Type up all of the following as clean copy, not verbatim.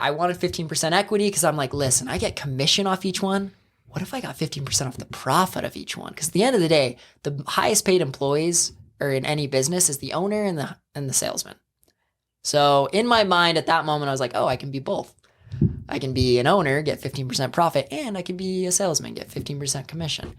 I wanted 15% equity because I'm like, listen, I get commission off each one. What if I got 15% off the profit of each one? Because at the end of the day, the highest paid employees or in any business is the owner and the salesman. So in my mind at that moment, I was like, oh, I can be both. I can be an owner, get 15% profit, and I can be a salesman, get 15% commission.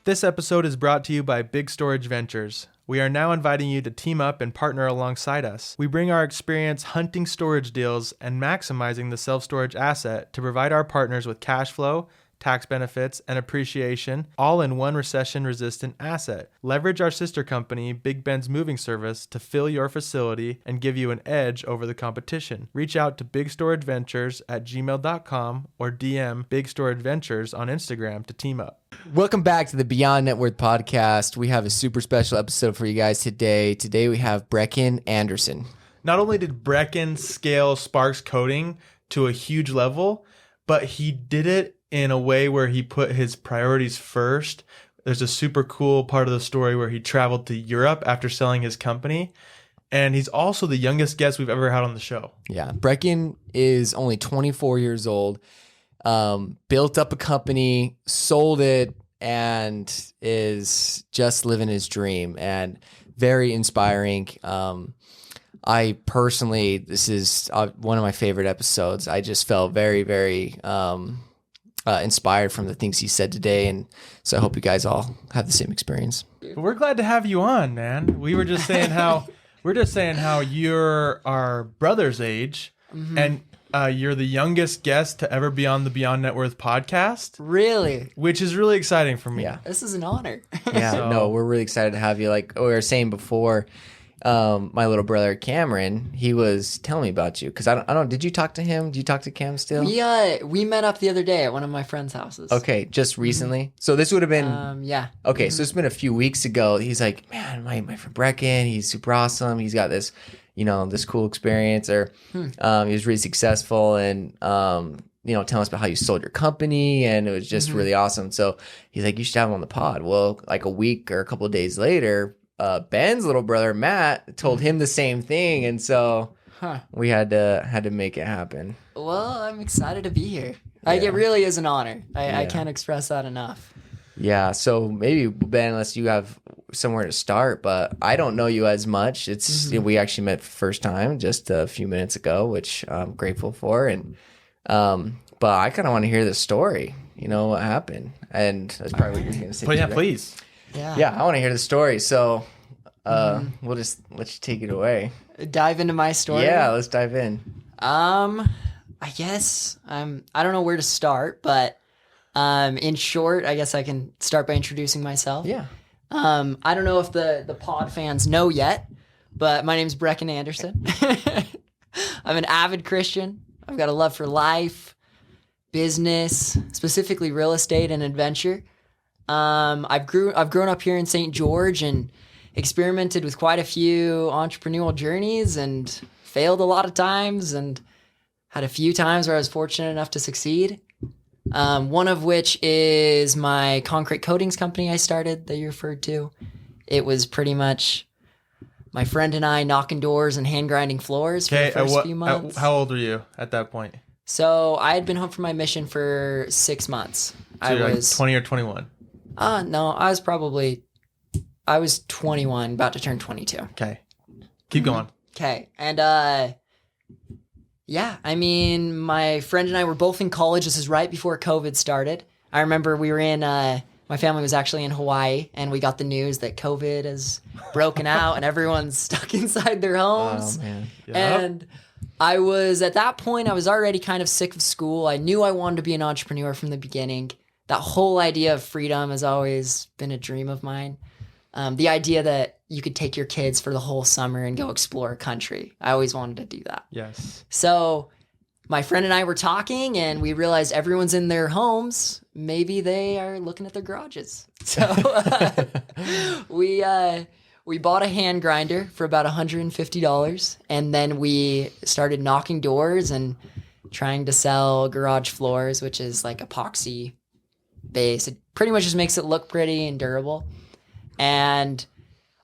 This episode is brought to you by Big Storage Ventures. We are now inviting you to team up and partner alongside us. We bring our experience hunting storage deals and maximizing the self-storage asset to provide our partners with cash flow, tax benefits, and appreciation, all in one recession-resistant asset. Leverage our sister company, Big Ben's Moving Service, to fill your facility and give you an edge over the competition. Reach out to bigstorageventures@gmail.com or DM Big Storage Ventures on Instagram to team up. Welcome back to the Beyond Net Worth podcast. We have a super special episode for you guys today. Today we have Brecken Anderson. Not only did Brecken scale Sparks coding to a huge level, but he did it in a way where he put his priorities first. There's a super cool part of the story where he traveled to Europe after selling his company. And he's also the youngest guest we've ever had on the show. Yeah, Brecken is only 24 years old, built up a company, sold it, and is just living his dream, and very inspiring. I personally, this is one of my favorite episodes. I just felt very, very inspired from the things he said today, and so I hope you guys all have the same experience. We're glad to have you on, man. We were just saying how you're our brother's age, and you're the youngest guest to ever be on the Beyond Net Worth podcast. Really? Which is really exciting for me. Yeah. This is an honor. Yeah, no, we're really excited to have you. Like we were saying before, my little brother Cameron, he was telling me about you because I don't. Did you talk to him? Do you talk to Cam still? We met up the other day at one of my friends' houses. Okay, just recently. So this would have been. Yeah. Okay, so it's been a few weeks ago. He's like, man, my friend Brecken, he's super awesome. He's got this, this cool experience, or he was really successful, and telling us about how you sold your company, and it was just really awesome. So he's like, you should have him on the pod. Well, like a week or a couple of days later, Ben's little brother Matt told him the same thing, and so we had to make it happen. Well, I'm excited to be here. Like, it really is an honor. I can't express that enough. Yeah, so maybe Ben, unless you have somewhere to start, but I don't know you as much. It's we actually met for the first time just a few minutes ago, which I'm grateful for, and but I kind of want to hear the story. What happened, and that's probably what you're going to say. But yeah, please. Yeah, I want to hear the story. So we'll just let you take it away. Dive into my story. Yeah, let's dive in. I guess I don't know where to start, but in short, I guess I can start by introducing myself. Yeah. I don't know if the pod fans know yet, but my name's Brecken Anderson. I'm an avid Christian. I've got a love for life, business, specifically real estate and adventure. I've grown up here in St. George and experimented with quite a few entrepreneurial journeys and failed a lot of times, and had a few times where I was fortunate enough to succeed. One of which is my concrete coatings company I started that you referred to. It was pretty much my friend and I knocking doors and hand grinding floors for the first few months. How old were you at that point? So I had been home from my mission for 6 months. So I was 20 or 21. No, I was 21, about to turn 22. Okay. Keep going. Okay. And, my friend and I were both in college. This is right before COVID started. I remember we were in, my family was actually in Hawaii, and we got the news that COVID has broken out and everyone's stuck inside their homes. Oh, man. Yep. And at that point, I was already kind of sick of school. I knew I wanted to be an entrepreneur from the beginning. That whole idea of freedom has always been a dream of mine. The idea that you could take your kids for the whole summer and go explore a country. I always wanted to do that. Yes. So my friend and I were talking, and we realized everyone's in their homes. Maybe they are looking at their garages. So we we bought a hand grinder for about $150, and then we started knocking doors and trying to sell garage floors, which is like epoxy base. It pretty much just makes it look pretty and durable. And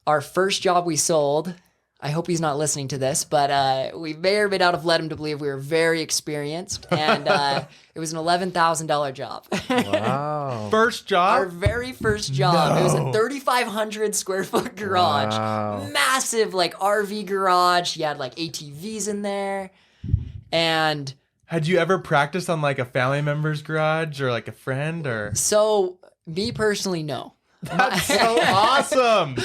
our first job we sold, I hope he's not listening to this, but we may or may not have led him to believe we were very experienced, and it was an $11,000 job. Wow. First Our job? very first job. It was a No. 3,500 square foot garage. Wow. Massive, like, RV garage. He had, like, ATVs in there. And Had you ever practiced on like a family member's garage or like a friend or? so, me personally, no. That's so awesome.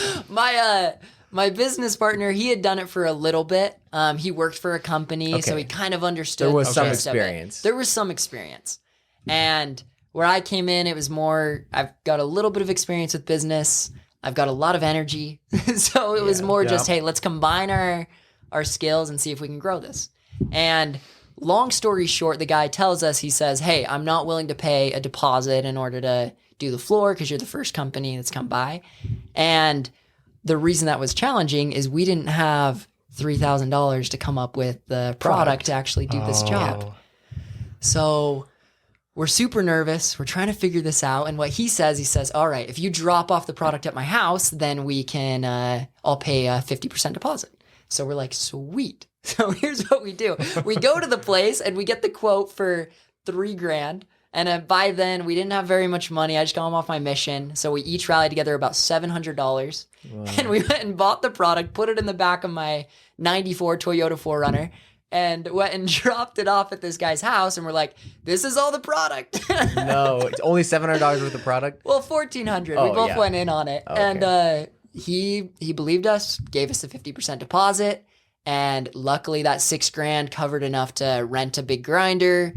My business partner, he had done it for a little bit. He worked for a company, so Okay. he kind of understood. There was the some gist of it. experience. There was some experience. And where I came in, it was more, I've got a little bit of experience with business. I've got a lot of energy. So it was more just, hey, let's combine our skills and see if we can grow this. And long story short, the guy tells us, he says, hey, I'm not willing to pay a deposit in order to do the floor because you're the first company that's come by. And the reason that was challenging is we didn't have $3,000 to come up with the product to actually do this job. So we're super nervous. We're trying to figure this out. And what he says, all right, if you drop off the product at my house, then we can, I'll pay a 50% deposit. So we're like, sweet. So here's what we do. We go to the place and we get the quote for $3,000. And by then, we didn't have very much money. I just got him off my mission. So we each rallied together about $700. Wow. And we went and bought the product, put it in the back of my 94 Toyota 4Runner, and went and dropped it off at this guy's house. And we're like, this is all the product. No, it's only $700 worth of product? Well, $1,400. We Oh, both yeah. went in on it. Okay. And he believed us, gave us a 50% deposit. And luckily that $6,000 covered enough to rent a big grinder,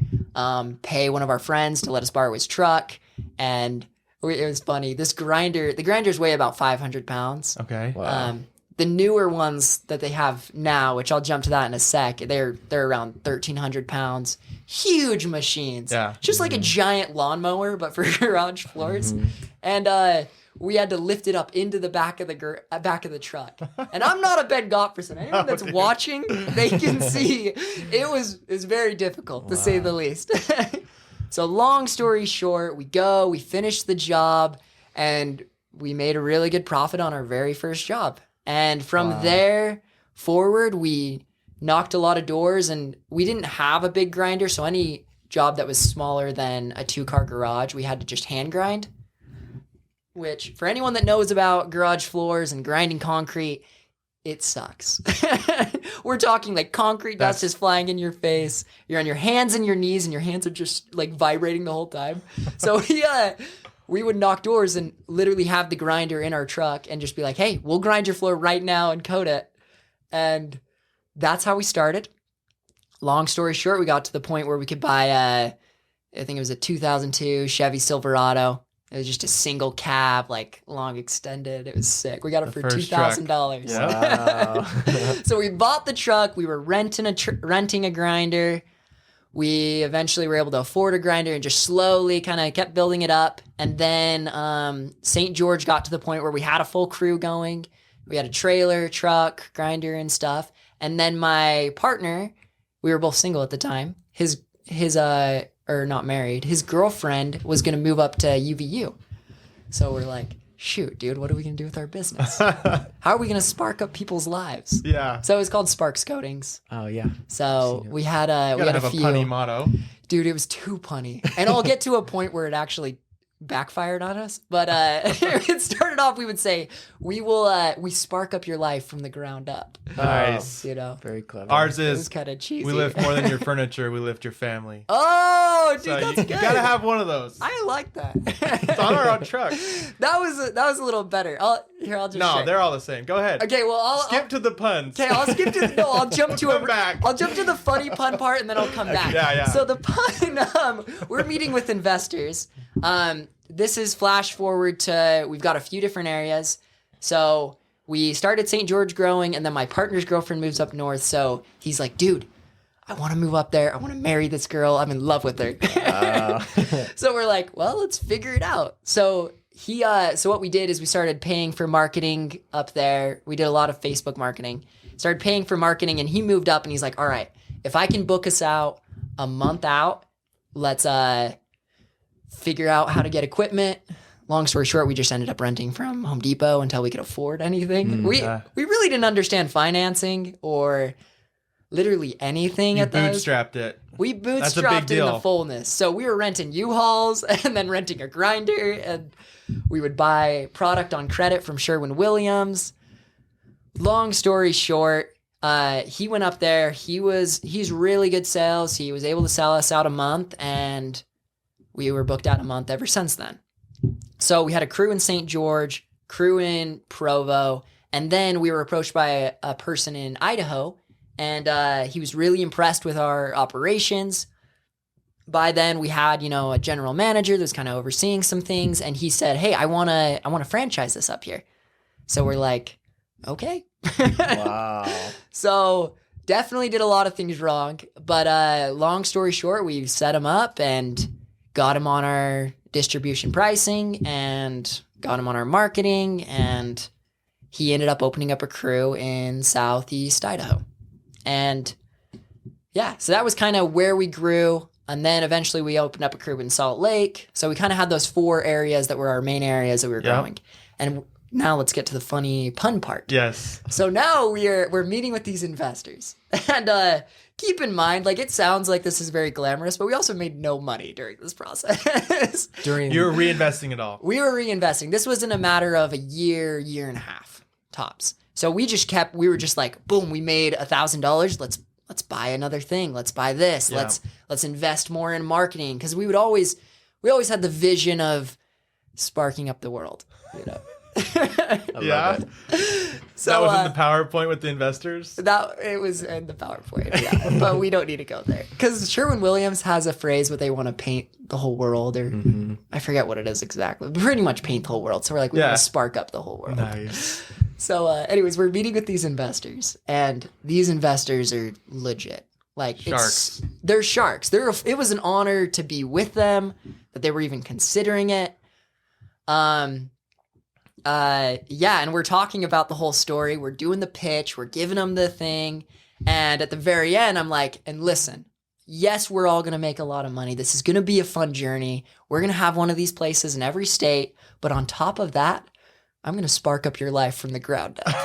pay one of our friends to let us borrow his truck. And it was funny. The grinders weigh about 500 pounds. Okay. Wow. The newer ones that they have now, which I'll jump to that in a sec, they're around 1,300 pounds. Huge machines. Yeah. Just like a giant lawnmower, but for garage floors. And we had to lift it up into the back of the truck. And I'm not a Ben Gott person. Anyone that's watching, they can see it was very difficult to say the least. So long story short, we finished the job, and we made a really good profit on our very first job. And from there forward, we knocked a lot of doors, and we didn't have a big grinder. So any job that was smaller than a 2-car garage, we had to just hand grind. Which, for anyone that knows about garage floors and grinding concrete, it sucks. We're talking like concrete dust is flying in your face. You're on your hands and your knees, and your hands are just like vibrating the whole time. So we would knock doors and literally have the grinder in our truck and just be like, hey, we'll grind your floor right now and coat it. And that's how we started. Long story short, we got to the point where we could buy I think it was a 2002 Chevy Silverado. It was just a single cab, like long extended. It was sick. We got it for $2,000. Yeah. So we bought the truck. We were renting a grinder. We eventually were able to afford a grinder and just slowly kind of kept building it up. And then St. George got to the point where we had a full crew going. We had a trailer, truck, grinder, and stuff. And then my partner, we were both single at the time. His or not married, his girlfriend was going to move up to UVU. So we're like, shoot, dude, what are we going to do with our business? How are we going to spark up people's lives? Yeah. So it was called Sparks Coatings. Oh, yeah. So we had a few. Punny motto. Dude, it was too punny. And I'll get to a point where it actually backfired on us. But it started off, we would say, we spark up your life from the ground up. Nice. You know? Very clever. Ours It was is, kind of cheesy. we lift more than your furniture, we lift your family. Oh, dude, So that's you good. gotta have one of those. I like that. It's on our own truck. That was a little better. I'll just No, share. they're all the same. Go ahead. Okay, well, Skip to the puns. I'll skip to I'll jump to Come back. I'll jump to the funny pun part, and then I'll come back. yeah. So the pun, we're meeting with investors. This is flash forward to, we've got a few different areas. So we started St. George growing, and then my partner's girlfriend moves up north. So he's like, dude, I want to move up there. I want to marry this girl. I'm in love with her. So we're like, well, let's figure it out. So So what we did is we started paying for marketing up there. We did a lot of Facebook marketing. Started paying for marketing, and he moved up and he's like, all right, if I can book us out a month out, let's figure out how to get equipment. Long story short, we just ended up renting from Home Depot until we could afford anything. We really didn't understand financing or literally anything at those. Bootstrapped it. We bootstrapped it in the fullness. So we were renting U-Hauls and then renting a grinder, and we would buy product on credit from Sherwin-Williams. Long story short, he went up there. He's really good sales. He was able to sell us out a month, and we were booked out a month ever since then. So we had a crew in St. George, crew in Provo, and then we were approached by a person in Idaho, and he was really impressed with our operations. By then we had, a general manager that was kind of overseeing some things, and he said, hey, I want to franchise this up here. So we're like, okay. Wow. So definitely did a lot of things wrong, but long story short, we set him up and got him on our distribution pricing and got him on our marketing, and he ended up opening up a crew in Southeast Idaho. And yeah, so that was kind of where we grew. And then eventually we opened up a crew in Salt Lake. So we kind of had those 4 areas that were our main areas that we were growing. And now let's get to the funny pun part. Yes. So now we're meeting with these investors. And keep in mind, it sounds like this is very glamorous, but we also made no money during this process. You were reinvesting it all. We were reinvesting. This was in a matter of a year and a half, tops. So we were just like, boom, we made $1,000. Let's buy another thing. Let's buy this. Yeah. Let's invest more in marketing. Cause we always had the vision of sparking up the world, Yeah. So that was in the PowerPoint with the investors? It was in the PowerPoint, yeah. But we don't need to go there. Because Sherwin-Williams has a phrase where they want to paint the whole world, or I forget what it is exactly. But pretty much paint the whole world. So we're like, we want to spark up the whole world. Nice. So anyways, we're meeting with these investors, and these investors are legit. Sharks. They're sharks. It was an honor to be with them, that they were even considering it. And we're talking about the whole story. We're doing the pitch. We're giving them the thing. And at the very end, I'm like, and listen, yes, we're all going to make a lot of money. This is going to be a fun journey. We're going to have one of these places in every state. But on top of that, I'm going to spark up your life from the ground up.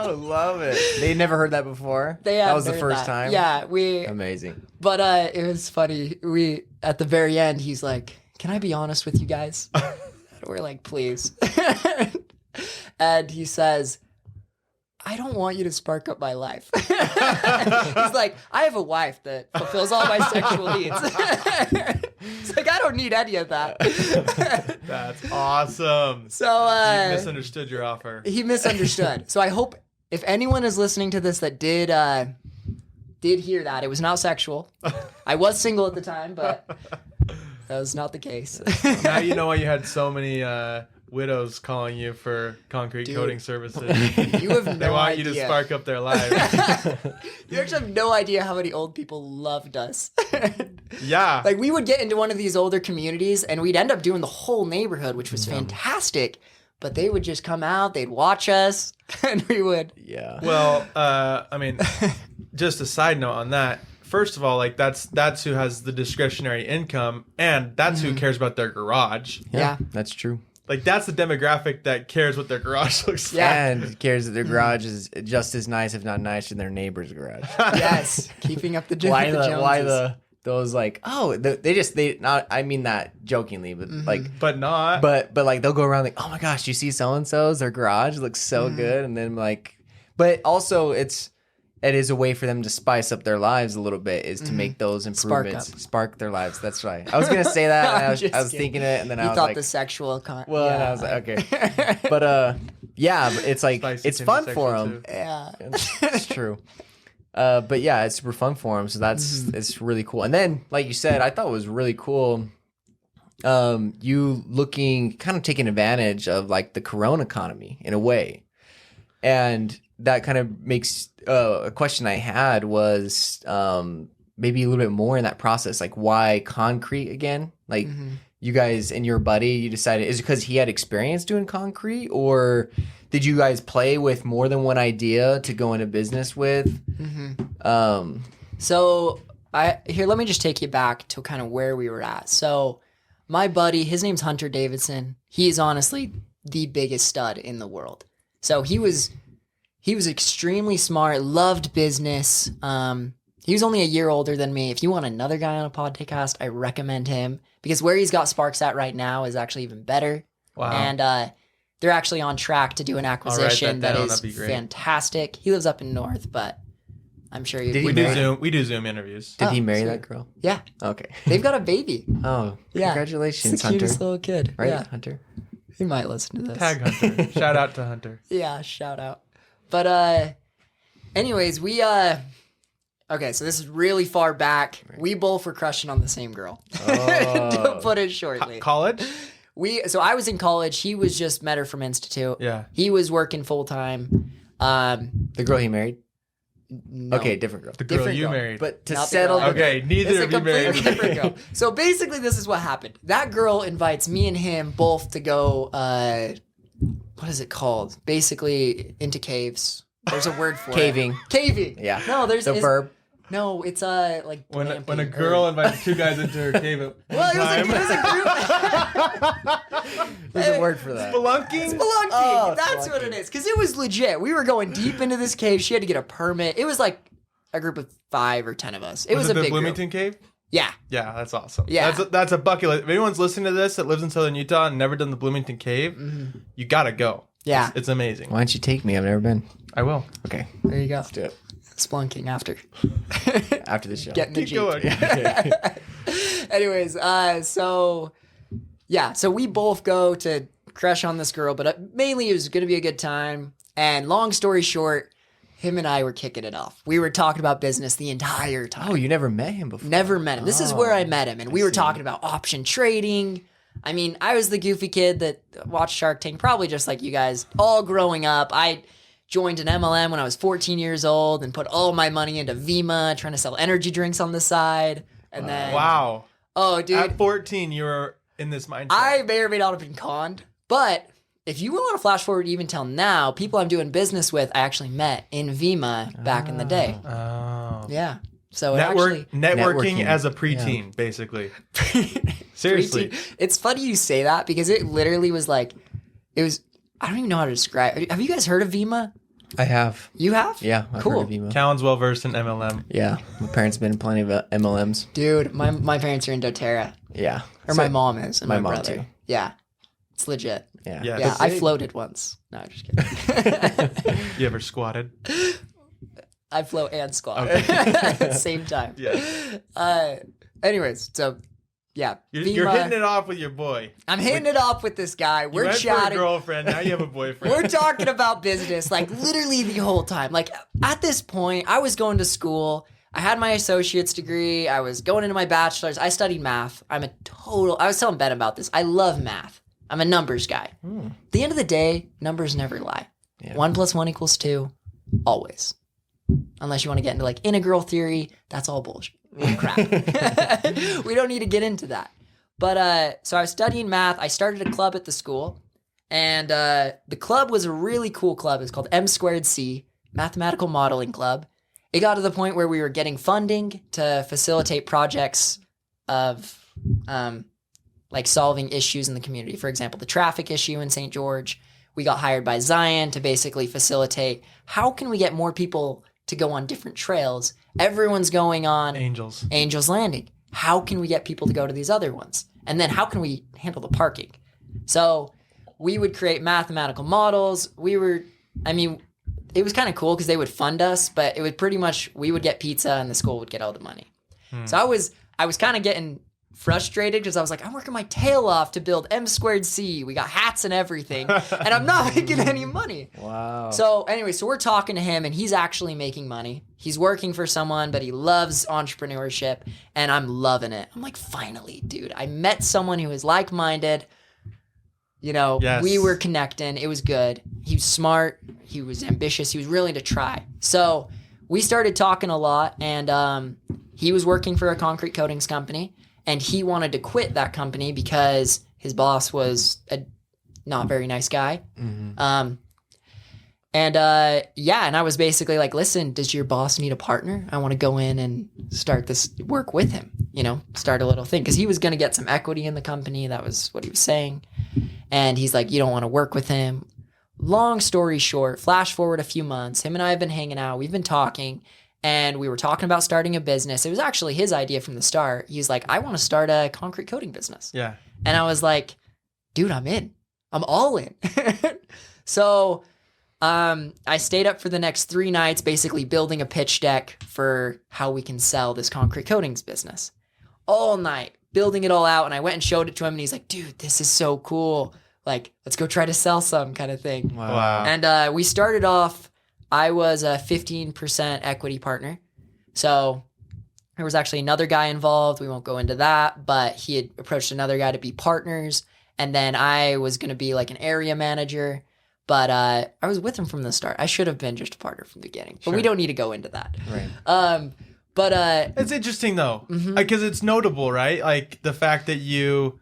Oh, love it. They'd never heard that before? That was the first time? Yeah. Amazing. But it was funny. At the very end, he's like, can I be honest with you guys? We're like, please. And he says, I don't want you to spark up my life. He's like, I have a wife that fulfills all my sexual needs. He's like, I don't need any of that. That's awesome. So you misunderstood your offer. He misunderstood. So I hope if anyone is listening to this that did hear that, it was not sexual. I was single at the time, but that was not the case. Now you know why you had so many widows calling you for concrete coating services. You have no idea. They want you to spark up their lives. You actually have no idea how many old people loved us. Yeah. We would get into one of these older communities and we'd end up doing the whole neighborhood, which was fantastic. But they would just come out, they'd watch us, and we would. Yeah. Well, just a side note on that. First of all, that's who has the discretionary income, and that's who cares about their garage. Yeah. That's true. That's the demographic that cares what their garage looks like. Yeah. And cares that their garage is just as nice, if not nicer, than their neighbor's garage. Yes. Keeping up the I mean that jokingly, but But not. but they'll go around oh my gosh, you see so and so's, their garage looks so good, and then but also it is a way for them to spice up their lives a little bit, is to make those improvements, spark their lives. That's right. I was gonna say that, and I was thinking it, and then I was thought the sexual and I was like, okay, but yeah, but it's it's fun for them. Yeah, it's true. But yeah, it's super fun for them. So it's really cool. And then, like you said, I thought it was really cool. You kind of taking advantage of the Corona economy in a way. And that kind of makes a question I had was maybe a little bit more in that process. Why concrete again? you guys and your buddy, you decided, is it because he had experience doing concrete, or did you guys play with more than one idea to go into business with? So let me just take you back to kind of where we were at. So my buddy, his name's Hunter Davidson. He is honestly the biggest stud in the world. So he was extremely smart, loved business. He was only a year older than me. If you want another guy on a podcast, I recommend him, because where he's got Sparks at right now is actually even better. Wow. And they're actually on track to do an acquisition that is fantastic. He lives up in North, but I'm sure we do Zoom interviews. Did he marry that girl? Yeah. Okay. They've got a baby. Oh, yeah. Congratulations, It's the Hunter. cutest little kid. Right, Yeah. Hunter? He might listen to this. Tag Hunter. Shout out to Hunter. Yeah, shout out. But anyways, okay, so this is really far back. Right. We both were crushing on the same girl. Oh. To put it shortly. College? So I was in college. He was just met her from Institute. Yeah. He was working full time. The girl he married? No. Okay, different girl. The girl Different you girl. married. But to Not the settle girl. Okay, neither It's a of you completely married. different girl. So basically, this is what happened. That girl invites me and him both to go, what is it called? Basically, into caves. There's a word for Caving. it. Caving. Yeah. No, there's The verb. No, it's like When a glamping girl or- invites two guys into her cave at Well, one it was a time. group. There's a word for that. Spelunking? Spelunking. Oh, That's what spelunking. it is. Because it was legit. We were going deep into this cave. She had to get a permit. It was like a group of 5 or 10 of us. It was a the big Bloomington cave? group. Yeah. Yeah, that's awesome. Yeah. That's a bucket list. If anyone's listening to this that lives in Southern Utah and never done the Bloomington Cave, you gotta go. Yeah. It's amazing. Why don't you take me? I've never been. I will. Okay. There you go. Let's do it. Splunking after. After the show. Getting the Keep Jeep. going. Anyways, so we both go to crush on this girl, but mainly it was going to be a good time. And long story short, him and I were kicking it off. We were talking about business the entire time. Oh, you never met him before? Never met him. This is where I met him, and we were talking about option trading. I mean, I was the goofy kid that watched Shark Tank, probably just like you guys, all growing up. I joined an MLM when I was 14 years old and put all my money into Vima, trying to sell energy drinks on the side. And then, Wow. oh, dude, At 14, you were in this mindset. I may or may not have been conned. But if you want to flash forward even till now, people I'm doing business with, I actually met in Vima back in the day. Oh. Yeah. So it Networking Networking. as a preteen, basically. Seriously. preteen. It's funny you say that because it literally was like, I don't even know how to describe it. Have you guys heard of Vima? I have. You have? Yeah. I've Cool. heard of Vimo. Callan's well versed in MLM. Yeah. My parents have been in plenty of MLMs. Dude, my parents are in doTERRA. Yeah. Or So- my mom is. And my my mom brother. too. Yeah. It's legit. Yeah. Yeah. Yeah, It's I big. floated once. No, I'm just kidding. You ever squatted? I float and squat Okay. at the same time. Yeah. Anyways, so yeah. You're Vima- hitting it off with your boy. I'm hitting it off with this guy. You We're went for a chatting. girlfriend. Now you have a boyfriend. We're talking about business, like literally the whole time. Like at this point, I was going to school. I had my associate's degree. I was going into my bachelor's. I studied math. I was telling Ben about this. I love math. I'm a numbers guy. At the end of the day, numbers never lie. Yeah. 1 + 1 = 2, always. Unless you want to get into like integral theory, that's all bullshit. Crap. We don't need to get into that. But so I was studying math. I started a club at the school, and the club was a really cool club. It's called M²C, Mathematical Modeling Club. It got to the point where we were getting funding to facilitate projects of like solving issues in the community. For example, the traffic issue in St. George. We got hired by Zion to basically facilitate how can we get more people to go on different trails. Everyone's going on Angels. Angel's Landing. How can we get people to go to these other ones? And then how can we handle the parking? So we would create mathematical models. It was kind of cool because they would fund us, but it would pretty much, we would get pizza and the school would get all the money. So I was kind of getting frustrated because I was like, I'm working my tail off to build M²C. We got hats and everything, and I'm not making any money. Wow. So anyway, so we're talking to him and he's actually making money. He's working for someone, but he loves entrepreneurship and I'm loving it. I'm like, finally, dude, I met someone who is like-minded. You know, Yes. we were connecting. It was good. He was smart. He was ambitious. He was willing to try. So we started talking a lot and he was working for a concrete coatings company and he wanted to quit that company because his boss was a not very nice guy. Mm-hmm. And I was basically like, listen, does your boss need a partner? I want to go in and start this work with him, start a little thing. Because he was going to get some equity in the company. That was what he was saying. And he's like, you don't want to work with him. Long story short, flash forward a few months. Him and I have been hanging out. We've been talking. And we were talking about starting a business. It was actually his idea from the start. He's like, I want to start a concrete coating business. Yeah. And I was like, dude, I'm in. I'm all in. So I stayed up for the next 3 nights, basically building a pitch deck for how we can sell this concrete coatings business. All night, building it all out. And I went and showed it to him and he's like, dude, this is so cool. Like, let's go try to sell some kind of thing. Wow. And we started off, I was a 15% equity partner. So there was actually another guy involved. We won't go into that, but he had approached another guy to be partners. And then I was going to be like an area manager. But I was with him from the start. I should have been just a partner from the beginning. But we don't need to go into that. Right. It's interesting though, because it's notable, right? Like the fact that you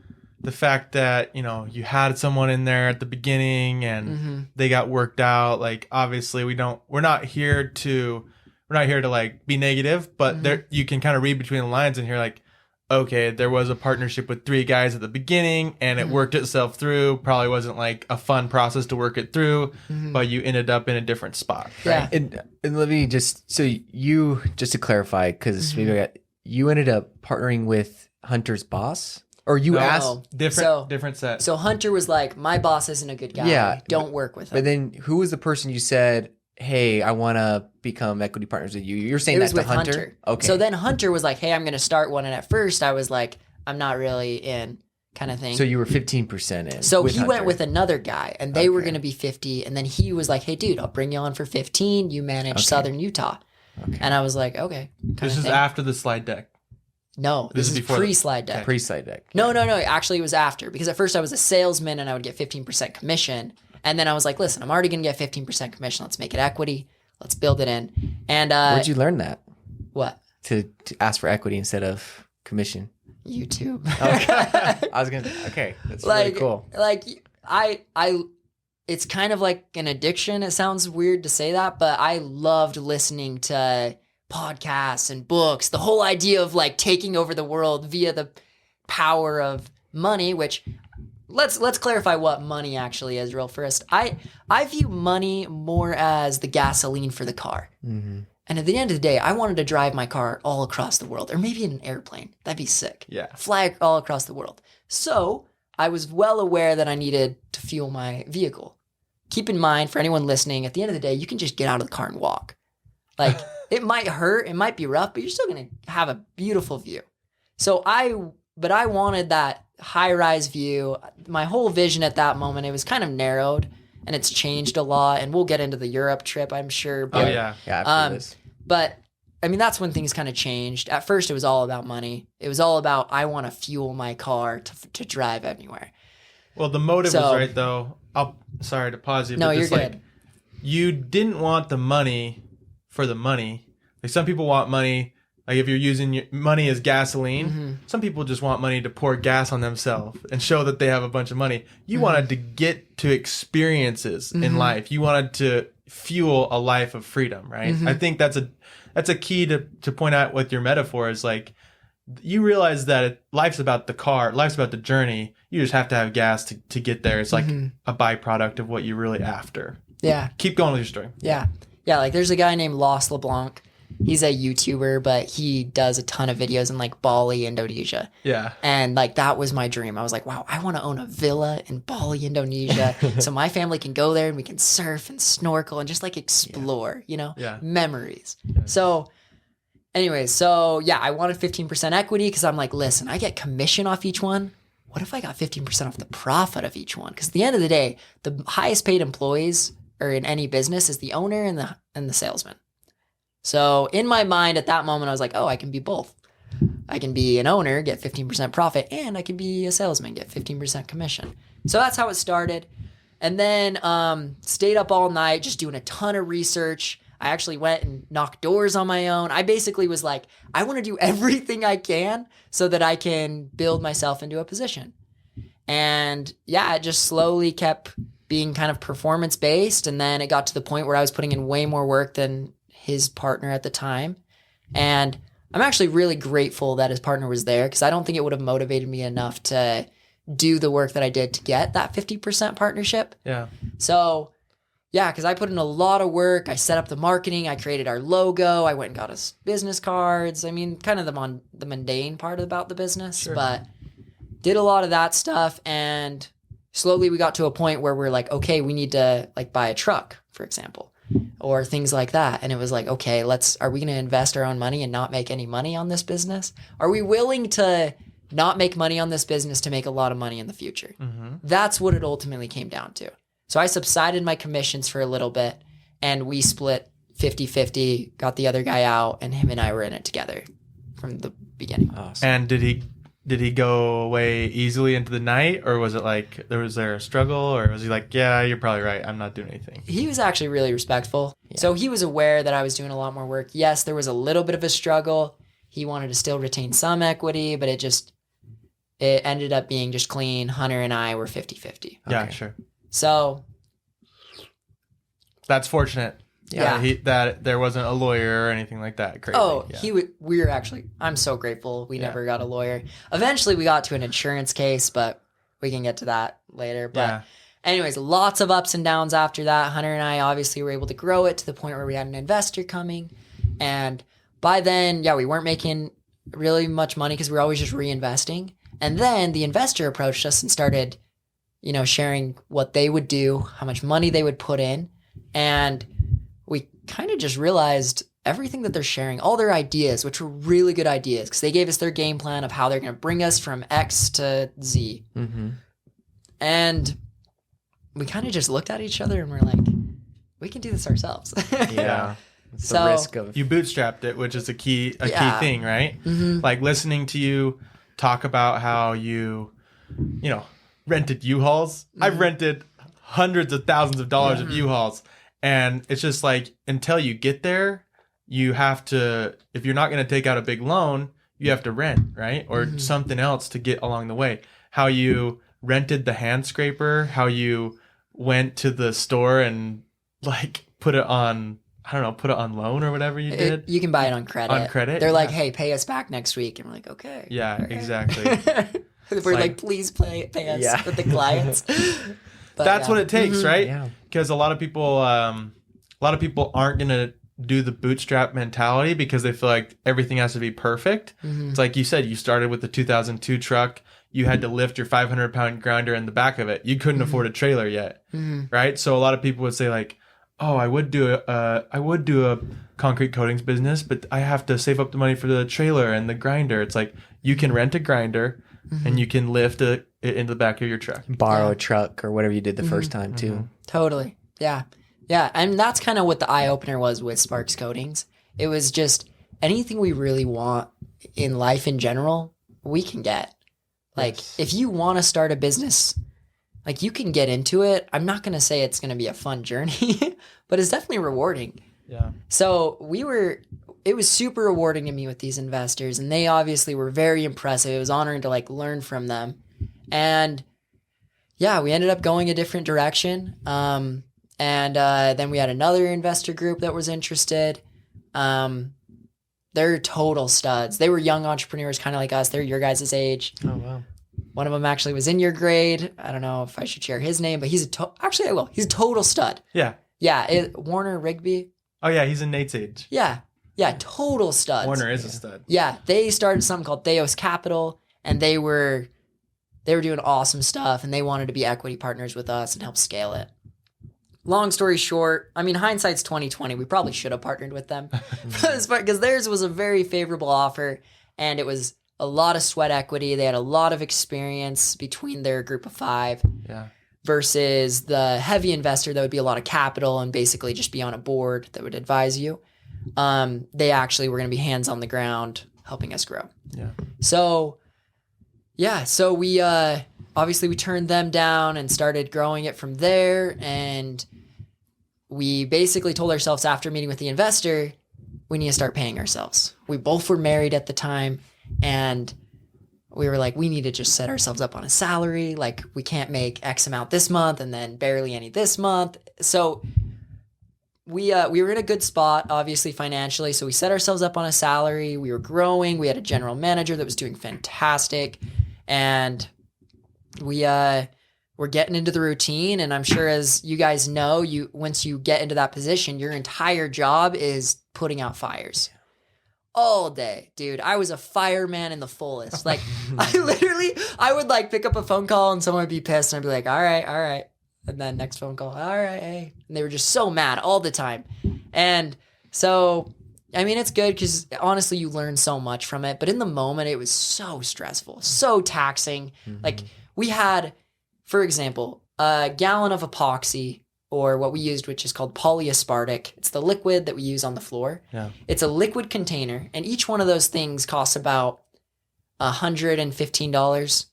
had someone in there at the beginning and they got worked out. Like obviously we're not here to like be negative, but there you can kind of read between the lines and hear like, okay, there was a partnership with 3 guys at the beginning and it worked itself through. Probably wasn't like a fun process to work it through, but you ended up in a different spot. Right? Yeah. And let me just to clarify, because you ended up partnering with Hunter's boss, or you asked different set. So Hunter was like, my boss isn't a good guy. Yeah, don't work with him. But then who was the person you said, hey, I want to become equity partners with you? You're saying it that was to with Hunter. Okay. So then Hunter was like, hey, I'm going to start one. And at first I was like, I'm not really in kind of thing. So you were 15% in. So he Hunter. went with another guy and they were going to be 50. And then he was like, hey, dude, I'll bring you on for 15. You manage Southern Utah. Okay. And I was like, okay. This is after the slide deck. No, this is pre-slide deck. Pre-slide deck. No. Actually, it was after, because at first I was a salesman and I would get 15% commission. And then I was like, listen, I'm already going to get 15% commission. Let's make it equity. Let's build it in. And where'd you learn that? What? To ask for equity instead of commission. YouTube. Okay. That's really cool. Like it's kind of like an addiction. It sounds weird to say that, but I loved listening to podcasts and books. The whole idea of like taking over the world via the power of money, which let's clarify what money actually is real first. I view money more as the gasoline for the car. Mm-hmm. And at the end of the day, I wanted to drive my car all across the world, or maybe in an airplane. That'd be sick. Yeah. Fly all across the world. So I was well aware that I needed to fuel my vehicle. Keep in mind, for anyone listening, at the end of the day, you can just get out of the car and walk. Like, it might hurt, it might be rough, but you're still going to have a beautiful view. So I wanted that high-rise view. My whole vision at that moment, it was kind of narrowed, and it's changed a lot, and we'll get into the Europe trip, I'm sure. But, Yeah, after this. But, I mean, that's when things kind of changed. At first, it was all about money. It was all about, I want to fuel my car to drive anywhere. Well, the motive was right, though. Sorry to pause you. No, but you're good. Like, you didn't want the money for the money. Like, some people want money. Like, if you're using your money as gasoline, some people just want money to pour gas on themselves and show that they have a bunch of money. You wanted to get to experiences in life. You wanted to fuel a life of freedom, right? I think that's a key to point out with your metaphor is like, you realize that life's about the car, life's about the journey. You just have to have gas to get there. It's like a byproduct of what you're really after. Yeah. Keep going with your story. Yeah. Yeah, like there's a guy named Los LeBlanc. He's a YouTuber, but he does a ton of videos in like Bali, Indonesia. Yeah. And like that was my dream. I was like, wow, I want to own a villa in Bali, Indonesia, so my family can go there and we can surf and snorkel and just like explore, memories. Yeah. So anyways, I wanted 15% equity because I'm like, listen, I get commission off each one. What if I got 15% off the profit of each one? Because at the end of the day, the highest paid employees or in any business is the owner and the salesman. So in my mind at that moment, I was like, oh, I can be both. I can be an owner, get 15% profit, and I can be a salesman, get 15% commission. So that's how it started. And then stayed up all night just doing a ton of research. I actually went and knocked doors on my own. I basically was like, I want to do everything I can so that I can build myself into a position. And yeah, it just slowly kept being kind of performance based. And then it got to the point where I was putting in way more work than his partner at the time. And I'm actually really grateful that his partner was there, because I don't think it would have motivated me enough to do the work that I did to get that 50% partnership. Yeah. So yeah, because I put in a lot of work. I set up the marketing. I created our logo. I went and got us business cards. I mean, kind of the mundane part about the business, but did a lot of that stuff. And slowly we got to a point where we're like, okay, we need to like buy a truck, for example, or things like that. And it was like, okay, are we going to invest our own money and not make any money on this business? Are we willing to not make money on this business to make a lot of money in the future? That's what it ultimately came down to. So I subsided my commissions for a little bit, and we split 50-50, got the other guy out, and him and I were in it together from the beginning. Awesome. And did he go away easily into the night, or was it like was there a struggle, or was he like, yeah, you're probably right, I'm not doing anything? He was actually really respectful. Yeah. So he was aware that I was doing a lot more work. Yes, there was a little bit of a struggle. He wanted to still retain some equity, but it ended up being just clean. Hunter and I were 50-50. Okay. Yeah, sure. So that's fortunate. Yeah. That there wasn't a lawyer or anything like that. Crazy. Oh, yeah. We were actually, I'm so grateful we never got a lawyer. Eventually we got to an insurance case, but we can get to that later. But anyways, lots of ups and downs after that. Hunter and I obviously were able to grow it to the point where we had an investor coming. And by then, we weren't making really much money because we were always just reinvesting. And then the investor approached us and started, sharing what they would do, how much money they would put in. And we kind of just realized everything that they're sharing, all their ideas, which were really good ideas, because they gave us their game plan of how they're going to bring us from X to Z. Mm-hmm. And we kind of just looked at each other and we're like, we can do this ourselves. Yeah. It's So- the risk of You bootstrapped it, which is a key thing, right? Mm-hmm. Like listening to you talk about how you rented U-Hauls. Mm-hmm. I've rented hundreds of thousands of dollars of U-Hauls. And it's just like, until you get there, you have to, if you're not going to take out a big loan, you have to rent, right? Or something else to get along the way. How you rented the hand scraper, how you went to the store and like put it on loan or whatever you did. You can buy it on credit. On credit? They're like, hey, pay us back next week. And we're like, okay. Yeah, all right. exactly. We're like, please pay us with the clients. But That's what it takes, right? Yeah. Because a lot of people aren't gonna do the bootstrap mentality because they feel like everything has to be perfect. Mm-hmm. It's like you said, you started with the 2002 truck. You had to lift your 500-pound grinder in the back of it. You couldn't afford a trailer yet, right? So a lot of people would say like, "Oh, I would do a concrete coatings business, but I have to save up the money for the trailer and the grinder." It's like you can rent a grinder and you can lift it into the back of your truck. Borrow a truck or whatever you did the first time too. Totally. Yeah. Yeah. And that's kind of what the eye opener was with Sparks Coatings. It was just anything we really want in life in general, we can get. Like if you want to start a business, like you can get into it. I'm not going to say it's going to be a fun journey, but it's definitely rewarding. Yeah. So it was super rewarding to meet with these investors, and they obviously were very impressive. It was honoring to like learn from them. And yeah, we ended up going a different direction. And then we had another investor group that was interested. They're total studs. They were young entrepreneurs, kind of like us. They're your guys' age. Oh, wow. One of them actually was in your grade. I don't know if I should share his name, but he's actually I will. He's a total stud. Yeah. Yeah. Warner Rigby. Oh yeah, he's in Nate's age. Yeah. Yeah. Total studs. Warner is a stud. Yeah. They started something called Theos Capital, and they were doing awesome stuff, and they wanted to be equity partners with us and help scale it. Long story short, I mean, hindsight's 2020. We probably should have partnered with them because theirs was a very favorable offer, and it was a lot of sweat equity. They had a lot of experience between their group of 5 versus the heavy investor that would be a lot of capital and basically just be on a board that would advise you. They actually were going to be hands on the ground helping us grow. Yeah. So we obviously we turned them down and started growing it from there. And we basically told ourselves after meeting with the investor, we need to start paying ourselves. We both were married at the time, and we were like, we need to just set ourselves up on a salary. Like, we can't make X amount this month and then barely any this month. So we were in a good spot, obviously financially. So we set ourselves up on a salary. We were growing. We had a general manager that was doing fantastic, and we we're getting into the routine. And I'm sure, as you guys know, once you get into that position, your entire job is putting out fires all day, dude. I was a fireman in the fullest. Like, I would like pick up a phone call and someone would be pissed, and I'd be like, all right. And then next phone call, all right, hey. And they were just so mad all the time. And so, I mean, it's good because honestly, you learn so much from it. But in the moment, it was so stressful, so taxing. Like, we had, for example, a gallon of epoxy, or what we used, which is called polyaspartic. It's the liquid that we use on the floor. Yeah. It's a liquid container, and each one of those things costs about $115.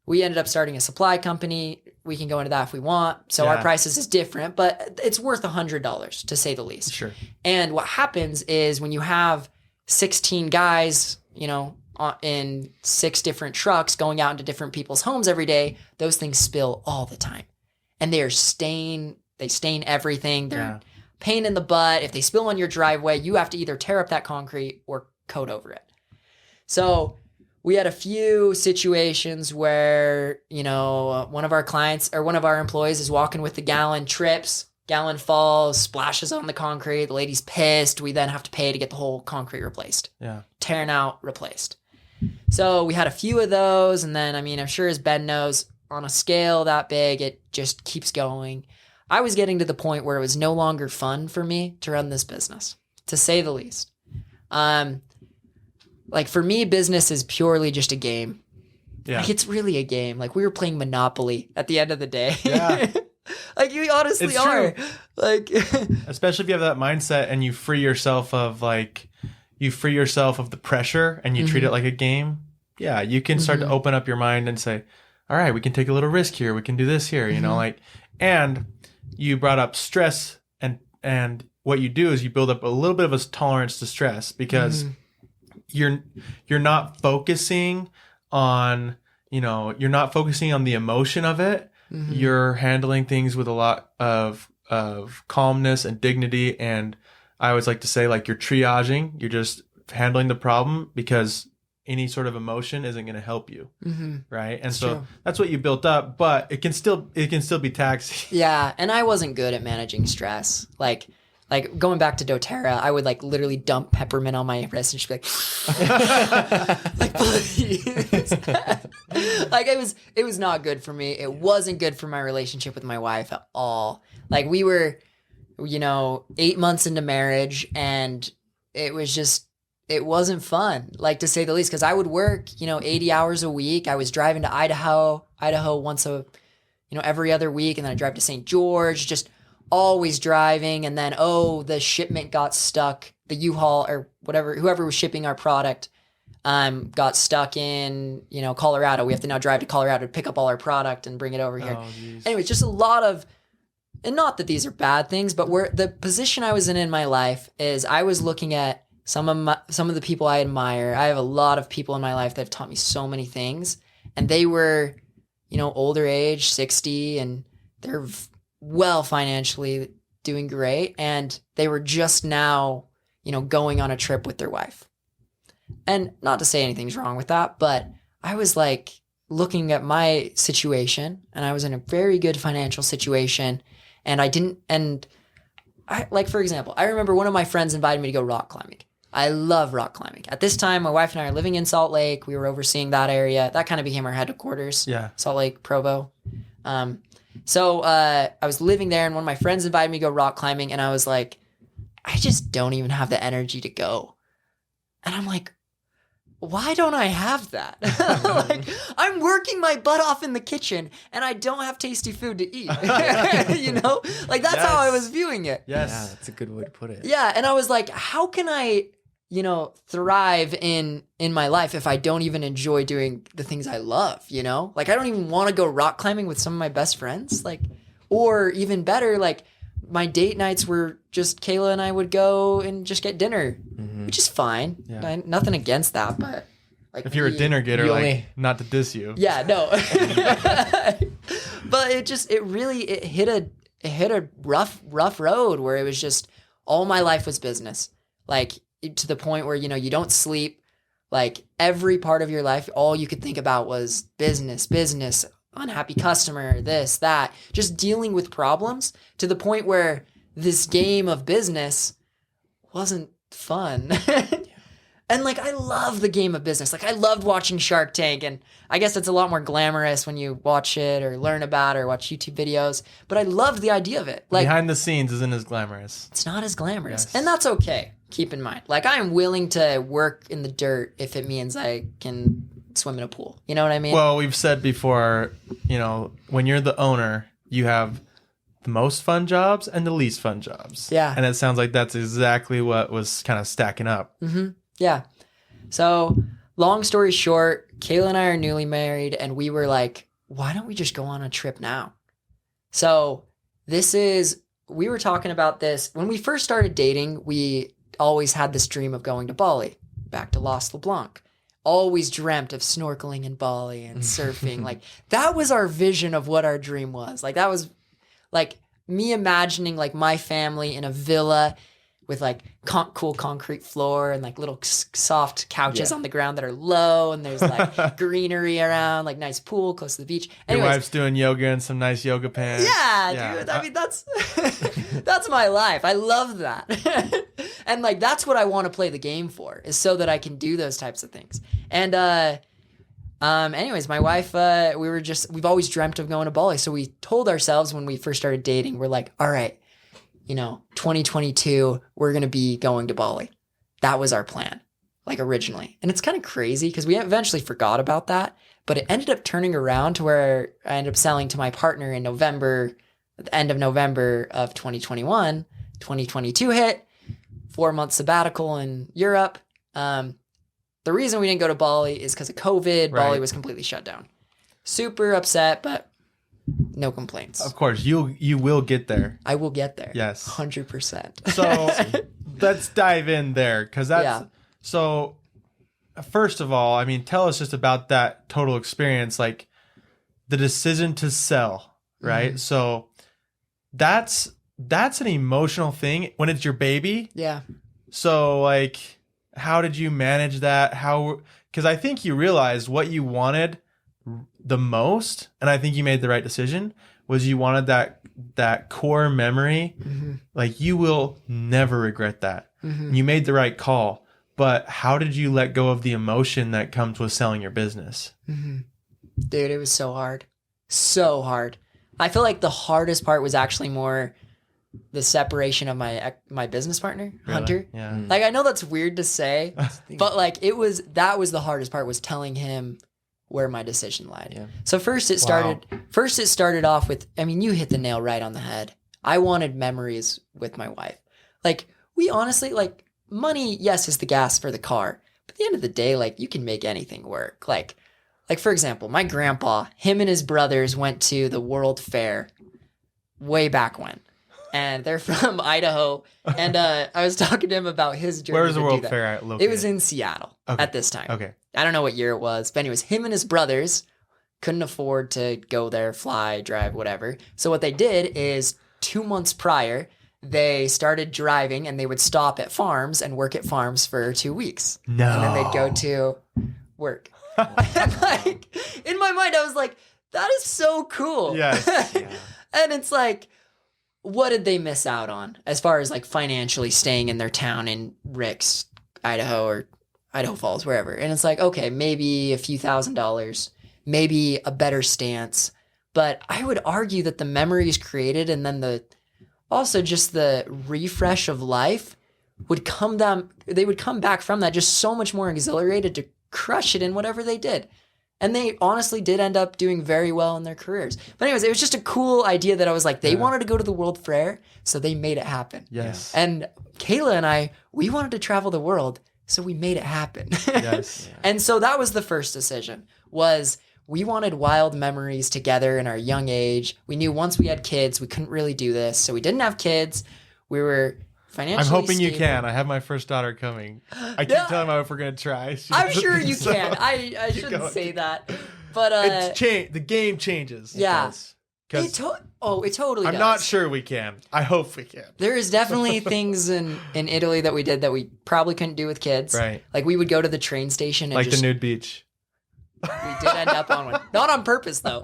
We ended up starting a supply company. We can go into that if we want. So our prices is different, but it's worth $100 to say the least. Sure. And what happens is when you have 16 guys, in 6 different trucks going out into different people's homes every day, those things spill all the time. And they stain everything. They're a pain in the butt. If they spill on your driveway, you have to either tear up that concrete or coat over it. So we had a few situations where, one of our clients or one of our employees is walking with the gallon, trips, gallon falls, splashes on the concrete. The lady's pissed. We then have to pay to get the whole concrete replaced. Yeah. Tearing out, replaced. So we had a few of those. And then, I'm sure as Ben knows, on a scale that big, it just keeps going. I was getting to the point where it was no longer fun for me to run this business, to say the least. Like, for me, business is purely just a game. Yeah. Like, it's really a game. Like, we were playing Monopoly at the end of the day. Yeah. Like, you honestly are. Like, especially if you have that mindset and you free yourself of the pressure and you treat it like a game. Yeah, you can start to open up your mind and say, all right, we can take a little risk here. We can do this here, and you brought up stress, and what you do is you build up a little bit of a tolerance to stress because you're not focusing on, you're not focusing on the emotion of it. You're handling things with a lot of calmness and dignity. And I always like to say, like, you're triaging, you're just handling the problem because any sort of emotion isn't going to help you. Right. And so that's what you built up, but it can still be taxing. Yeah. And I wasn't good at managing stress. Like going back to doTERRA, I would like literally dump peppermint on my wrist and just be like, please. Like, it was not good for me. It wasn't good for my relationship with my wife at all. Like, we were, 8 months into marriage, and it wasn't fun, like, to say the least, because I would work, 80 hours a week. I was driving to Idaho once every other week. And then I drive to St. George, just always driving. And then, the shipment got stuck. The U-Haul or whoever was shipping our product, got stuck in, Colorado. We have to now drive to Colorado to pick up all our product and bring it over here. Anyway, just a lot of, and not that these are bad things, but the position I was in my life is I was looking at some of the people I admire. I have a lot of people in my life that have taught me so many things, and they were, older age, 60, and they're well financially doing great. And they were just now, going on a trip with their wife. And not to say anything's wrong with that, but I was like looking at my situation, and I was in a very good financial situation, and for example, I remember one of my friends invited me to go rock climbing. I love rock climbing. At this time, my wife and I are living in Salt Lake. We were overseeing that area. That kind of became our headquarters. Yeah. Salt Lake, Provo. So I was living there, and one of my friends invited me to go rock climbing, and I was like, I just don't even have the energy to go. And I'm like, why don't I have that? Like, I'm working my butt off in the kitchen, and I don't have tasty food to eat. Like, that's how I was viewing it. Yes. Yeah, that's a good way to put it. Yeah. And I was like, how can I, thrive in my life if I don't even enjoy doing the things I love, Like, I don't even want to go rock climbing with some of my best friends. Like, Or even better, like my date nights were just Kayla and I would go and just get dinner, which is fine. Yeah. Nothing against that, but like If you're a dinner getter, you like only- not to diss you. yeah, no. But it hit a rough road where it was just all my life was business. Like to the point where, you know, you don't sleep. Like every part of your life, all you could think about was business, unhappy customer, this, that, just dealing with problems to the point where this game of business wasn't fun. And like, I love the game of business. Like I loved watching Shark Tank, and I guess it's a lot more glamorous when you watch it or learn about it or watch YouTube videos, but I loved the idea of it. Like Behind the scenes isn't as glamorous. it's not as glamorous. Yes. And that's okay. Keep in mind. Like I am willing to work in the dirt if it means I can swim in a pool. You know what I mean? Well, we've said before, you know, when you're the owner, you have the most fun jobs and the least fun jobs. Yeah. And it sounds like that's exactly what was kind of stacking up. Yeah. So, long story short, Kayla and I are newly married, and we were like, why don't we just go on a trip now? So, we were talking about this. When we first started dating, we always had this dream of going to Bali, back to Los LeBlanc. Always dreamt of snorkeling in Bali and surfing. Like, that was our vision of what our dream was. Like, that was like me imagining like my family in a villa with like cool concrete floor and like little soft couches on the ground that are low, and there's like greenery around, like nice pool close to the beach. Your Anyways, wife's doing yoga in some nice yoga pants. yeah, dude. I mean, that's that's my life. I love that. And like that's what I want to play the game for, is so that I can do those types of things. And anyways, my wife, we've always dreamt of going to Bali. So we told ourselves when we first started dating, we're like, all right, you know, 2022, we're going to be going to Bali. That was our plan, like originally. And it's kind of crazy because we eventually forgot about that, but it ended up turning around to where I ended up selling to my partner in November, at the end of November of 2021. 2022 hit, 4-month sabbatical in Europe. The reason we didn't go to Bali is because of COVID. Right. Bali was completely shut down. Super upset, but no complaints. Of course, you will get there. I will get there. Yes. 100%. So let's dive in there, because that's so. First of all, I mean, tell us just about that total experience, like the decision to sell, right? So that's an emotional thing when it's your baby. Yeah. So like, how did you manage that? Because I think you realized what you wanted the most, and I think you made the right decision, was you wanted that core memory. Like you will never regret that. You made the right call. But how did you let go of the emotion that comes with selling your business? Dude, it was so hard. So hard. I feel like the hardest part was actually more the separation of my business partner, Hunter. Yeah. Like I know that's weird to say, but like that was the hardest part, was telling him where my decision lied. Yeah. So first it started off with, I mean, you hit the nail right on the head. I wanted memories with my wife. Like we honestly, like money, yes, is the gas for the car. But at the end of the day, like you can make anything work. Like for example, my grandpa, him and his brothers went to the World Fair way back when. And they're from Idaho. And I was talking to him about his journey. Where was the to do World that. Fair at located? It was in Seattle at this time. Okay. I don't know what year it was. But anyways, him and his brothers couldn't afford to go there, fly, drive, whatever. So what they did is 2 months prior, they started driving, and they would stop at farms and work at farms for 2 weeks. No. And then they'd go to work. And like, in my mind, I was like, that is so cool. Yes. And it's like, what did they miss out on as far as like financially staying in their town in Ricks, Idaho, or Idaho Falls, wherever? And it's like, okay, maybe a few $1,000s, maybe a better stance. But I would argue that the memories created, and then also just the refresh of life would come back from that just so much more exhilarated to crush it in whatever they did. And they honestly did end up doing very well in their careers. But anyways, it was just a cool idea that I was like, they wanted to go to the World Fair, so they made it happen. Yes. And Kayla and I, we wanted to travel the world, so we made it happen. Yes. And so that was the first decision, was we wanted wild memories together in our young age. We knew once we had kids, we couldn't really do this. So we didn't have kids. We were financially I'm hoping you stable. can. I have my first daughter coming. I keep telling my wife we're going to try. I'm sure you can. I shouldn't say that. But the game changes. Yeah. It totally I'm does. not sure we can. I hope we can. There is definitely things in Italy that we did that we probably couldn't do with kids. Right. Like we would go to the train station and Like just, the nude beach. we did end up on one. Not on purpose though.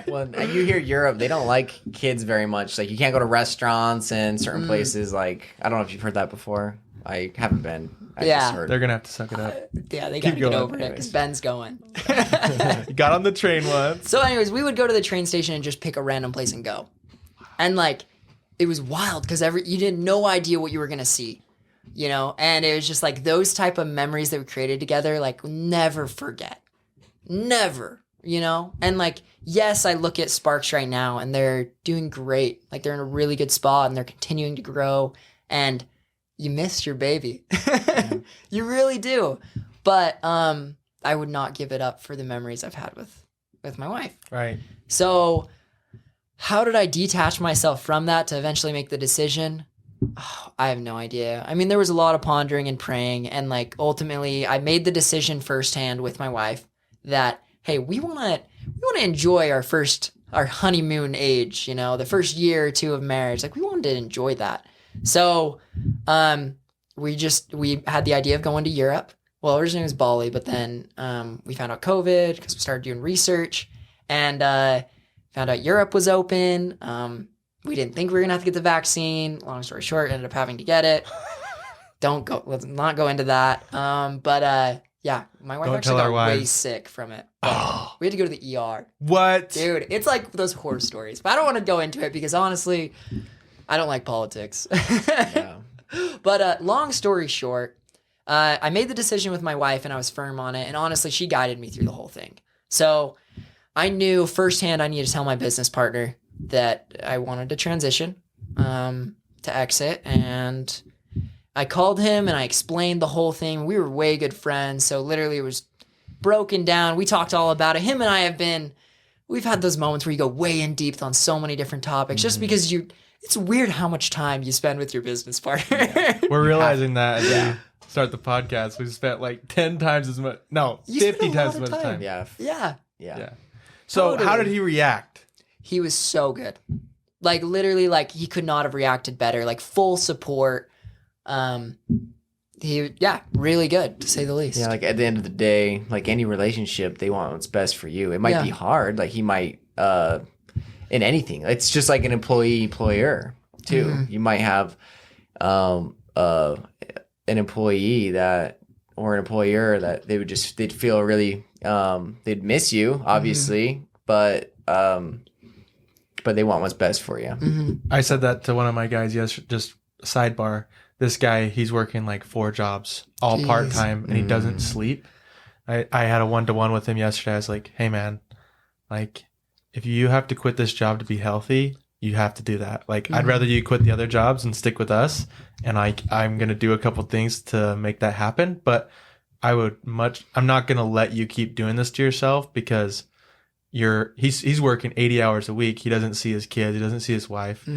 Well, and you hear Europe, they don't like kids very much. Like you can't go to restaurants and certain places. Like I don't know if you've heard that before. I haven't been. I Yeah. just heard. They're going to have to suck it up. Yeah, they gotta Keep get going. over it because Ben's going. You got on the train once. So anyways, we would go to the train station and just pick a random place and go. And like, it was wild because you didn't no idea what you were going to see, you know? And it was just like those type of memories that we created together, like never forget. Never, you know? And like, yes, I look at Sparks right now and they're doing great. Like they're in a really good spot and they're continuing to grow and you missed your baby. You really do. But I would not give it up for the memories I've had with my wife. Right. So how did I detach myself from that to eventually make the decision? Oh, I have no idea. I mean, there was a lot of pondering and praying and like ultimately I made the decision firsthand with my wife that, hey, we want to enjoy our honeymoon age, you know, the first year or two of marriage. Like we wanted to enjoy that. So, we had the idea of going to Europe. Well, originally it was Bali, but then, we found out COVID because we started doing research and, found out Europe was open. We didn't think we were gonna have to get the vaccine. Long story short, ended up having to get it. Let's not go into that. Yeah, my wife actually got way sick from it. We had to go to the ER. What? Dude, it's like those horror stories. But I don't want to go into it because honestly, I don't like politics. Yeah. But long story short, I made the decision with my wife and I was firm on it. And honestly, she guided me through the whole thing. So I knew firsthand I needed to tell my business partner that I wanted to transition to exit. And I called him and I explained the whole thing. We were way good friends. So literally it was broken down. We talked all about it. Him and I we've had those moments where you go way in deep on so many different topics just because it's weird how much time you spend with your business partner. Yeah. We're realizing that as we start the podcast. We've spent like 10 times as much. No, 50 times as much time. Yeah. Yeah. So Totally. how did he react? He was so good. Like literally like he could not have reacted better. Like full support. Really good to say the least. Yeah, like at the end of the day, like any relationship, they want what's best for you. It might be hard. Like he might, in anything. It's just like an employer too. Mm-hmm. You might have an employee or an employer that they'd feel really they'd miss you obviously, but they want what's best for you. Mm-hmm. I said that to one of my guys yesterday, just sidebar. This guy, he's working like 4 jobs, all part-time, and he doesn't sleep. I had a one-to-one with him yesterday. I was like, hey man, like if you have to quit this job to be healthy, you have to do that. Like I'd rather you quit the other jobs and stick with us. And I'm going to do a couple things to make that happen. But I'm not going to let you keep doing this to yourself because he's working 80 hours a week. He doesn't see his kids. He doesn't see his wife.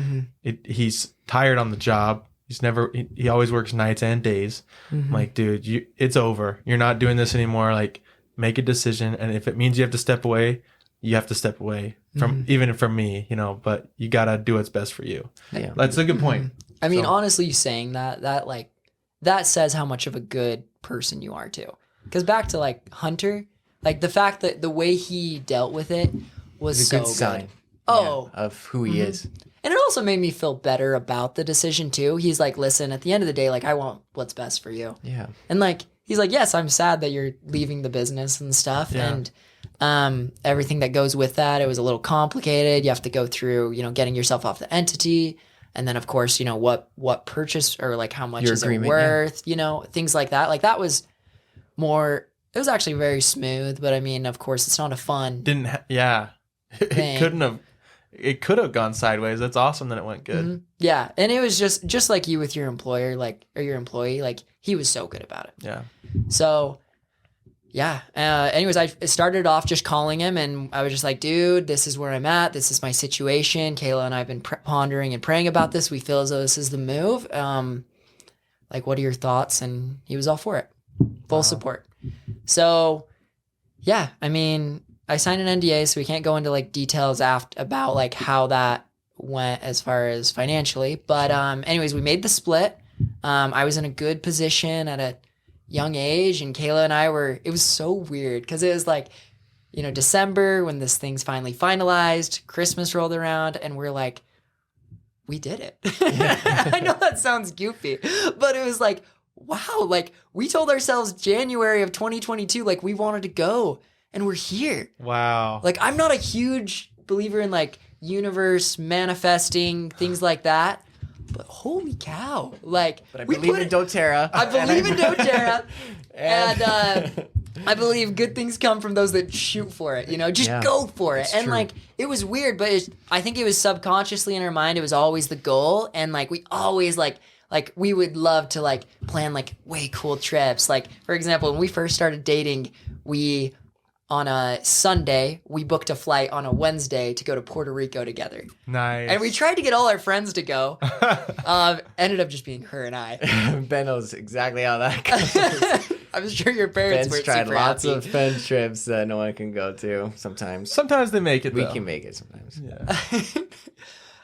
He's tired on the job. He always works nights and days. I'm like, dude, it's over. You're not doing this anymore. Like make a decision. And if it means you have to step away, you have to step away even from me, you know, but you got to do what's best for you. Yeah. That's a good point. I mean, honestly, you saying that says how much of a good person you are too. Because back to like Hunter, like the fact that the way he dealt with it was It's a so good sign. good. Oh, Of who he is. and it also made me feel better about the decision too. He's like, listen, at the end of the day, like I want what's best for you. Yeah. And like, he's like, yes, I'm sad that you're leaving the business and stuff. Yeah. And everything that goes with that. It was a little complicated. You have to go through, you know, getting yourself off the entity. And then of course, you know, what purchase or like how much Your is agreement, it worth, you know, things like that. Like that was it was actually very smooth, but I mean, of course it's not a fun thing. It could have gone sideways. That's awesome that it went good. Mhm. Yeah. And it was just like you with your employer, like, or your employee, like he was so good about it. Yeah. So yeah. Anyways, I started off just calling him, and I was just like, dude, this is where I'm at. This is my situation. Kayla and I have been pondering and praying about this. We feel as though this is the move. Like, what are your thoughts? And he was all for it. Full support. So, yeah, I mean, I signed an NDA, so we can't go into like details about like how that went as far as financially. But anyways, we made the split. I was in a good position at a young age, and Kayla and I it was so weird because it was like, you know, December when this thing's finally finalized, Christmas rolled around, and we're like, we did it. I know that sounds goofy, but it was like, wow, like we told ourselves January of 2022, like we wanted to go, and we're here. Wow. Like, I'm not a huge believer in like universe manifesting, things like that. But holy cow. Like, But I believe in doTERRA. I believe in doTERRA. And I believe good things come from those that shoot for it, you know, just go for it. And true. like, it was weird, but I think it was subconsciously in our mind. It was always the goal. And like, we always like we would love to like plan like way cool trips. Like, for example, when we first started dating, on a Sunday, we booked a flight on a Wednesday to go to Puerto Rico together. Nice. And we tried to get all our friends to go. Ended up just being her and I. Ben knows exactly how that goes. I'm sure your parents Ben's were tried super lots happy. of fun trips that no one can go to sometimes. Sometimes they make it, We though. can make it sometimes. Yeah.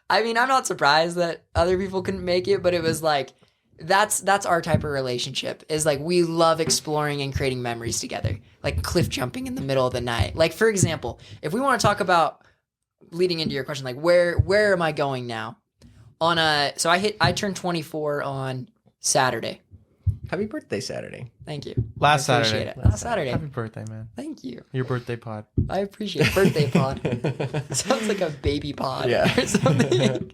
I mean, I'm not surprised that other people couldn't make it, but it was like, that's our type of relationship, is like we love exploring and creating memories together, like cliff jumping in the middle of the night. Like, for example, if we want to talk about leading into your question, like where am I going now? So I turned 24 on Saturday. Happy birthday Saturday. Thank you. Last I appreciate Saturday. it. Last Saturday. Happy birthday, man. Thank you. Your birthday pod. I appreciate it. Birthday pod. Sounds like a baby pod Yeah. or something.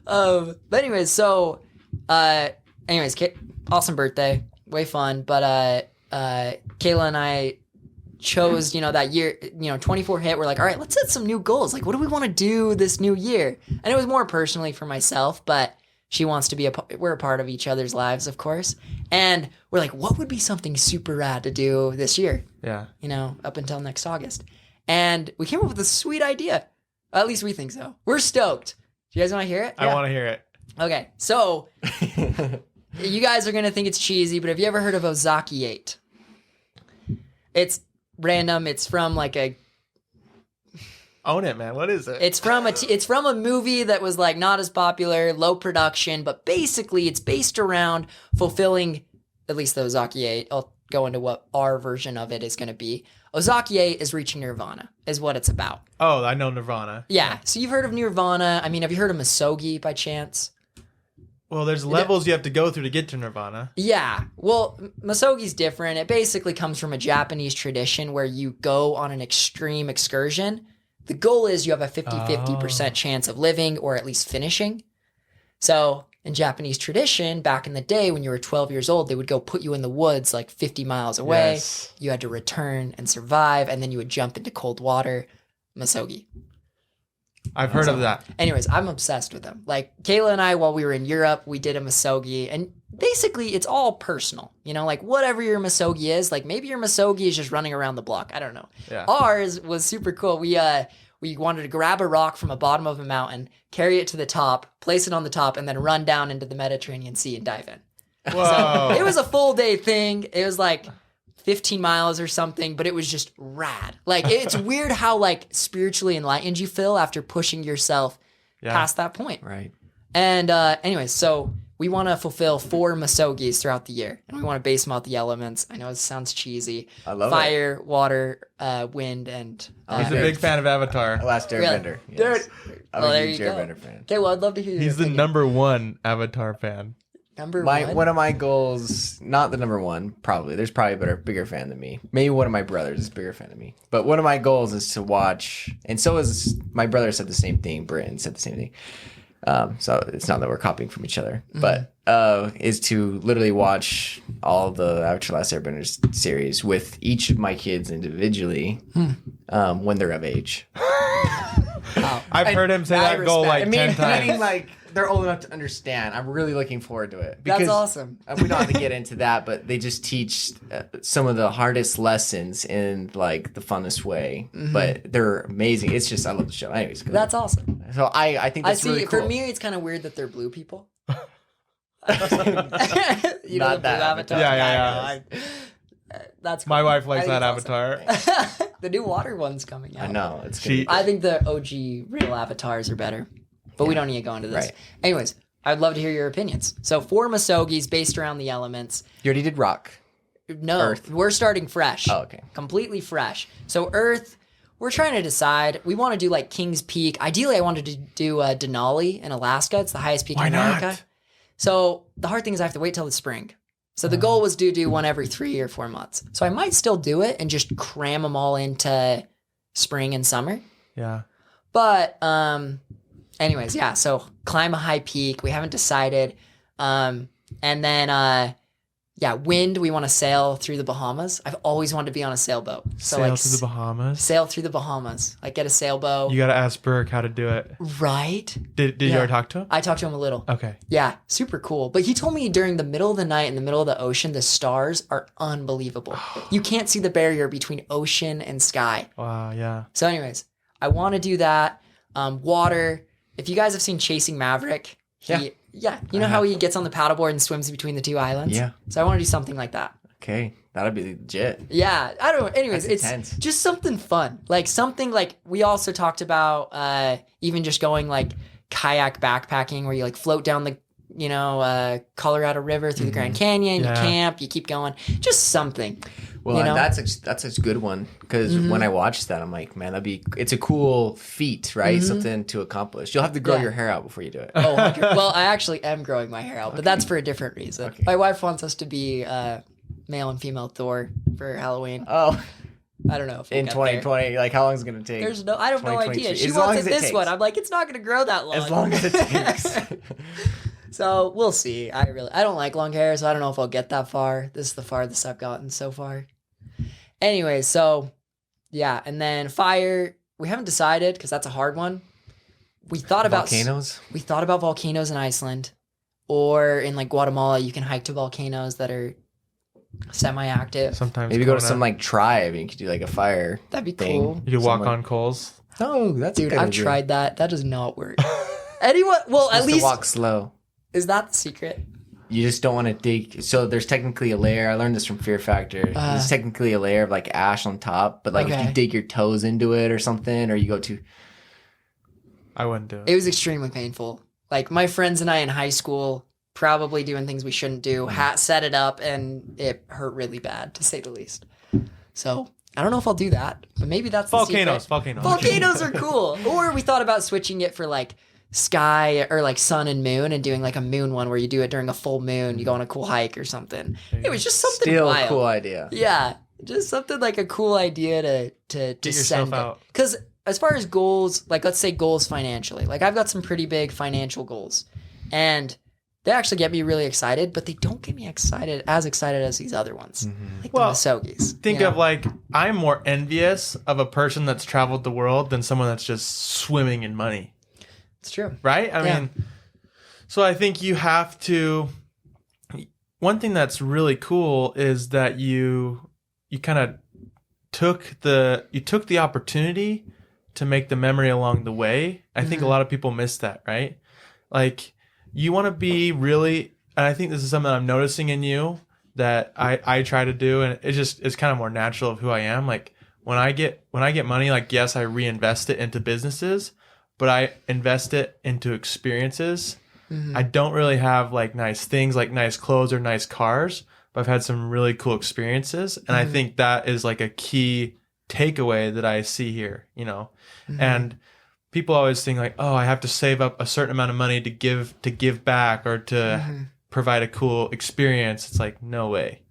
But anyways, so awesome birthday. Way fun. But Kayla and I chose, you know, that year, you know, 24 hit. We're like, all right, let's set some new goals. Like, what do we want to do this new year? And it was more personally for myself, but she wants to be we're a part of each other's lives, of course. And we're like, what would be something super rad to do this year? Yeah. You know, up until next August. And we came up with a sweet idea. At least we think so. We're stoked. Do you guys want to hear it? I want to hear it. Okay, so you guys are going to think it's cheesy, but have you ever heard of Ozaki 8? It's random. It's from like Own it, man. What is it? it's from a movie that was like not as popular, low production, but basically it's based around fulfilling at least the Ozaki 8. I'll go into what our version of it is going to be. Ozaki 8 is reaching nirvana, is what it's about. Oh, I know Nirvana. Yeah, so you've heard of nirvana. I mean, have you heard of Misogi by chance? Well, there's levels you have to go through to get to Nirvana. Yeah, well, Misogi's different. It basically comes from a Japanese tradition where you go on an extreme excursion. The goal is you have a 50% chance of living or at least finishing. So in Japanese tradition, back in the day when you were 12 years old, they would go put you in the woods like 50 miles away. Yes. You had to return and survive, and then you would jump into cold water. Misogi. I've heard of that. Anyways, I'm obsessed with them. Like, Kayla and I, while we were in Europe, we did a Misogi, and basically it's all personal. You know, like whatever your Misogi is, like maybe your Misogi is just running around the block. I don't know. Yeah. Ours was super cool. We wanted to grab a rock from the bottom of a mountain, carry it to the top, place it on the top, and then run down into the Mediterranean Sea and dive in. Whoa. It was a full day thing. It was like 15 miles or something, but it was just rad. Like, it's weird how like spiritually enlightened you feel after pushing yourself past that point. Right. And anyways, so we want to fulfill 4 Misogis throughout the year, and we want to base them out the elements. I know it sounds cheesy. I love Fire, water, wind, and He's a big fan of Avatar. Last Airbender. Really? Yes. Dude. I'm Well, a there huge you go. Airbender fan. Okay, well, I'd love to hear your He's the opinion. number 1 Avatar fan. Number one. One of my goals, not the number one, probably. There's probably a bigger fan than me. Maybe one of my brothers is a bigger fan than me. But one of my goals is to watch, and so is my brother said the same thing. Britton said the same thing. So it's not that we're copying from each other, but is to literally watch all the Avatar: Last Airbender series with each of my kids individually when they're of age. Wow. I've heard him say I that goal respect- like 10 times. Meaning like they're old enough to understand. I'm really looking forward to it. That's awesome. We don't have to get into that, but they just teach some of the hardest lessons in like the funnest way. But they're amazing. It's just I love the show. Anyways, That's awesome. so I think that's really cool. For me, it's kind of weird that they're blue people. Not the blue that Avatar. Yeah. That's cool. My wife likes I that think it's Avatar. awesome. The new water one's coming out. I know it's She- gonna I think the OG real avatars are better, but we don't need to go into this. Right. Anyways, I'd love to hear your opinions. So 4 Misogis based around the elements. You already did rock. No, Earth. we're starting fresh. Oh, okay. Completely fresh. So Earth, we're trying to decide. We want to do like Kings Peak. Ideally, I wanted to do Denali in Alaska. It's the highest peak Why in America. not? So the hard thing is I have to wait till the spring. So the goal was to do one every 3 or 4 months. So I might still do it and just cram them all into spring and summer. Yeah. But anyways, yeah. So climb a high peak. We haven't decided. And then wind. We want to sail through the Bahamas. I've always wanted to be on a sailboat. So Sail like to the Bahamas. sail through the Bahamas. Like get a sailboat. You got to ask Burke how to do it. Right. Did you Yeah. already talk to him? I talked to him a little. Okay. Yeah, super cool. But he told me during the middle of the night in the middle of the ocean, the stars are unbelievable. You can't see the barrier between ocean and sky. Wow. Yeah. So anyways, I want to do that. Water. If you guys have seen Chasing Maverick, you know how he gets on the paddleboard and swims between the 2 islands? Yeah. So I want to do something like that. Okay, that'll be legit. Yeah, I don't know. Anyways, That's it's intense. just something fun. Like something like we also talked about even just going like kayak backpacking where you like float down the, Colorado River through the Grand Canyon, Yeah. you camp, you keep going. Just something. Well, you know? that's a good one because when I watched that, I'm like, man, it's a cool feat, right? Something to accomplish. You'll have to grow Yeah. your hair out before you do it. Oh, 100 well, I actually am growing my hair out, but that's for a different reason. Okay. My wife wants us to be male and female Thor for Halloween. Oh, I don't know if we'll in get there. 2020, like how long is it gonna take? I have no idea. 2023. She As long wants as it it this takes. one. I'm like, it's not going to grow that long. As long as it takes. So we'll see. I don't like long hair, so I don't know if I'll get that far. This is the farthest I've gotten so far. Anyway, so yeah, and then fire. We haven't decided because that's a hard one. We thought about Volcanoes. We thought about volcanoes in Iceland, or in like Guatemala. You can hike to volcanoes that are semi-active. Sometimes Maybe go to Kona. some like tribe and you could do like a fire. That'd be thing. cool, You could walk somewhere. on coals. Oh, that's a dude. good I've idea. tried that. That does not work. Anyone? Well, at Just to least walk slow. is that the secret? You just don't want to dig. So there's technically a layer. I learned this from Fear Factor. There's technically a layer of like ash on top, but like if Okay. you dig your toes into it or something, or you go to I wouldn't do it. It was extremely painful. Like my friends and I in high school, probably doing things we shouldn't do, set it up, and it hurt really bad, to say the least. So I don't know if I'll do that, but maybe that's the Volcanoes. secret. Volcanoes. Volcanoes are cool. Or we thought about switching it for like sky or like sun and moon and doing like a moon one where you do it during a full moon. You go on a cool hike or something. It was just something still wild. a cool idea. Yeah, just something like a cool idea to Get yourself send out. Because as far as goals, like let's say goals financially, like I've got some pretty big financial goals, and they actually get me really excited, but they don't get me as excited as these other ones, like Well, the Misogis. Think you know? of like, I'm more envious of a person that's traveled the world than someone that's just swimming in money. It's true. Right? I Yeah. mean, so I think you have to. One thing that's really cool is that you kind of took the opportunity to make the memory along the way. I think a lot of people miss that, right? Like you want to be really, and I think this is something I'm noticing in you that I try to do, and it's kind of more natural of who I am. Like when I get money, like yes, I reinvest it into businesses, but I invest it into experiences. I don't really have like nice things like nice clothes or nice cars, but I've had some really cool experiences. And I think that is like a key takeaway that I see here, you know? And people always think like, oh, I have to save up a certain amount of money to give back or to provide a cool experience. It's like, no way.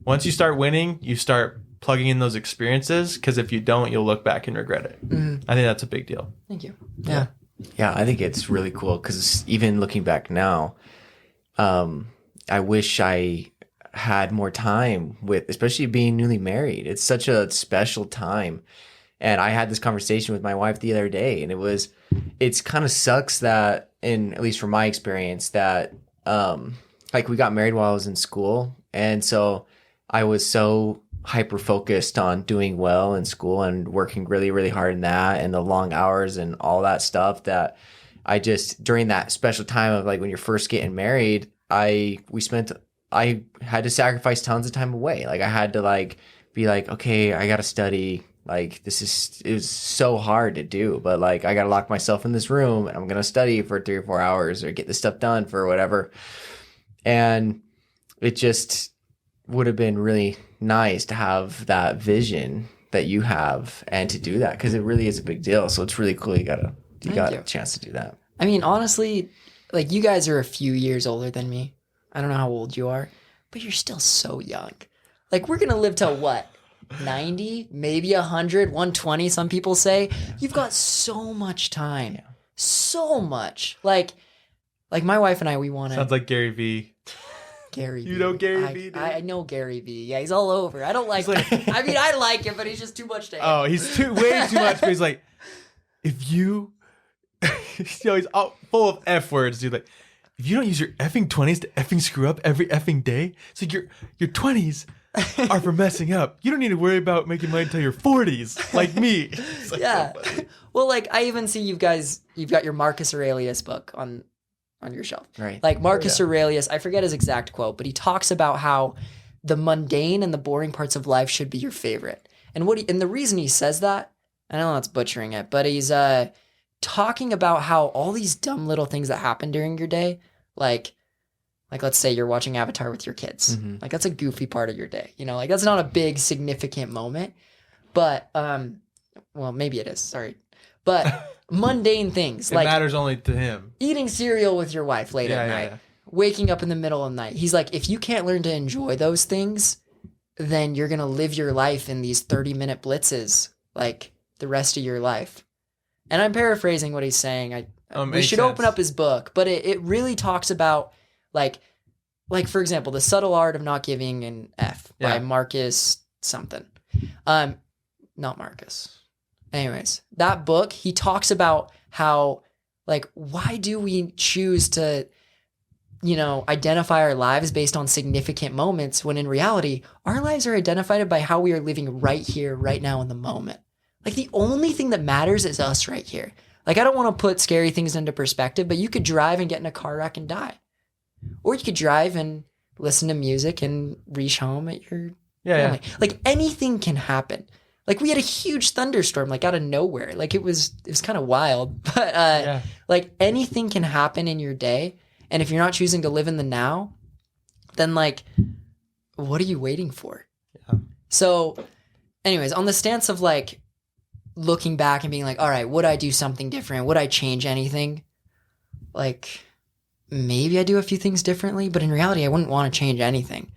Once you start winning, you start plugging in those experiences, because if you don't, you'll look back and regret it. I think that's a big deal. Thank you. Yeah. Yeah, I think it's really cool because even looking back now, I wish I had more time with, especially being newly married. It's such a special time. And I had this conversation with my wife the other day, and it's kind of sucks that at least from my experience, that like we got married while I was in school, and so I was so hyper focused on doing well in school and working really, really hard in that and the long hours and all that stuff that I just, during that special time of like when you're first getting married, I had to sacrifice tons of time away. Like I had to like be like, okay, I got to study. Like it was so hard to do, but like I got to lock myself in this room and I'm going to study for 3 or 4 hours or get this stuff done for whatever. And it just would have been really nice to have that vision that you have and to do that, because it really is a big deal. So it's really cool you got a chance to do that. I mean, honestly, like you guys are a few years older than me. I don't know how old you are, but you're still so young. Like we're going to live till what? 90, maybe 100, 120, some people say. You've got so much time. Yeah. So much. Like my wife and I, we want to... Sounds like Gary Vee. Gary Vee. You know Gary Vee, dude? I know Gary Vee. Yeah, he's all over. I don't like him. I mean, I like him, but he's just too much to handle. Oh, he's way too much. But he's like, if you... he's all full of F words, dude. Like, if you don't use your effing 20s to effing screw up every effing day, so your 20s are for messing up. You don't need to worry about making money until your 40s, like me. Like, yeah. So well, like I even see you've got your Marcus Aurelius book on your shelf. Right. Like Marcus Aurelius, I forget his exact quote, but he talks about how the mundane and the boring parts of life should be your favorite. And and the reason he says that, I know that's butchering it, but he's talking about how all these dumb little things that happen during your day, like let's say you're watching Avatar with your kids. Mm-hmm. Like that's a goofy part of your day, like that's not a big significant moment, but well, maybe it is, sorry. But mundane things it like matters only to him. Eating cereal with your wife late at night, waking up in the middle of the night. He's like, if you can't learn to enjoy those things, then you're going to live your life in these 30-minute blitzes like the rest of your life. And I'm paraphrasing what he's saying. We should open up his book, but it really talks about like for example, The Subtle Art of Not Giving an F by Marcus something. Not Marcus. Anyways, that book, he talks about how like, why do we choose to, identify our lives based on significant moments when in reality, our lives are identified by how we are living right here, right now in the moment. Like the only thing that matters is us right here. Like I don't want to put scary things into perspective, but you could drive and get in a car wreck and die. Or you could drive and listen to music and reach home at your family. Yeah. Like anything can happen. Like we had a huge thunderstorm, like out of nowhere. Like it was kind of wild, but like anything can happen in your day. And if you're not choosing to live in the now, then like, what are you waiting for? Yeah. So anyways, on the stance of like looking back and being like, all right, would I do something different? Would I change anything? Like maybe I do a few things differently, but in reality, I wouldn't want to change anything.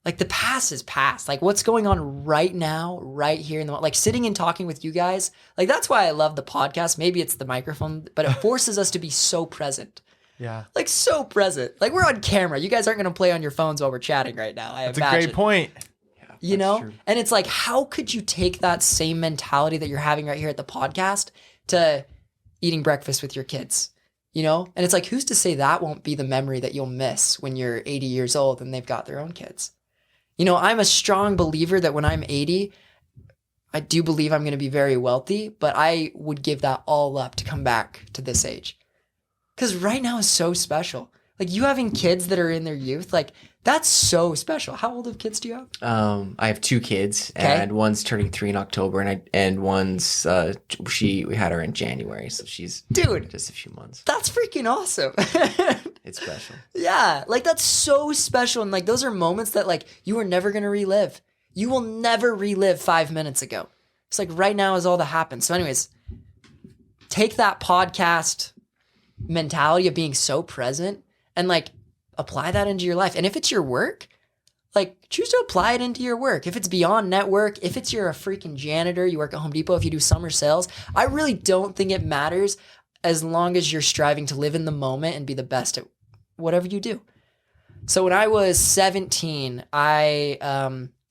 Like the past is past. Like what's going on right now, right here in the, like sitting and talking with you guys. Like that's why I love the podcast. Maybe it's the microphone, but it forces us to be so present. Yeah. Like so present. Like we're on camera. You guys aren't going to play on your phones while we're chatting right now. That's a great point. Yeah, true. And it's like, how could you take that same mentality that you're having right here at the podcast to eating breakfast with your kids? And it's like, who's to say that won't be the memory that you'll miss when you're 80 years old and they've got their own kids? I'm a strong believer that when I'm 80, I do believe I'm going to be very wealthy, but I would give that all up to come back to this age. Because right now is so special. Like you having kids that are in their youth, like that's so special. How old of kids do you have? I have 2 kids, and one's turning 3 in October, and one's we had her in January, so she's just a few months. That's freaking awesome. It's special. Yeah, like that's so special, and like those are moments that like you are never gonna relive. You will never relive 5 minutes ago. It's like right now is all that happens. So, anyways, take that podcast mentality of being so present and like apply that into your life. And if it's your work, like choose to apply it into your work. If it's beyond network, if it's you're a freaking janitor, you work at Home Depot, if you do summer sales, I really don't think it matters as long as you're striving to live in the moment and be the best at whatever you do. So when I was 17, I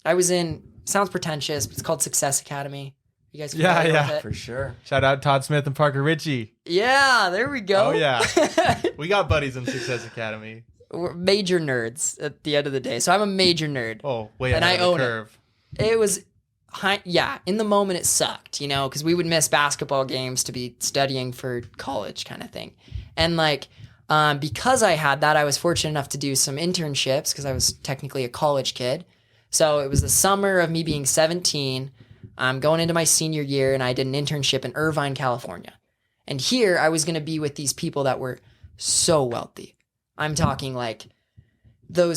was in, sounds pretentious, but it's called Success Academy. You guys Yeah, familiar yeah. with it? For sure. Shout out Todd Smith and Parker Ritchie. Yeah, there we go. Oh, yeah. We got buddies in Success Academy. We're major nerds at the end of the day. So I'm a major nerd. Oh, way And ahead I of own the it. curve. It was, in the moment it sucked, because we would miss basketball games to be studying for college kind of thing. And like, because I had that, I was fortunate enough to do some internships because I was technically a college kid. So it was the summer of me being 17, going into my senior year, and I did an internship in Irvine, California. And here I was going to be with these people that were so wealthy. I'm talking like they're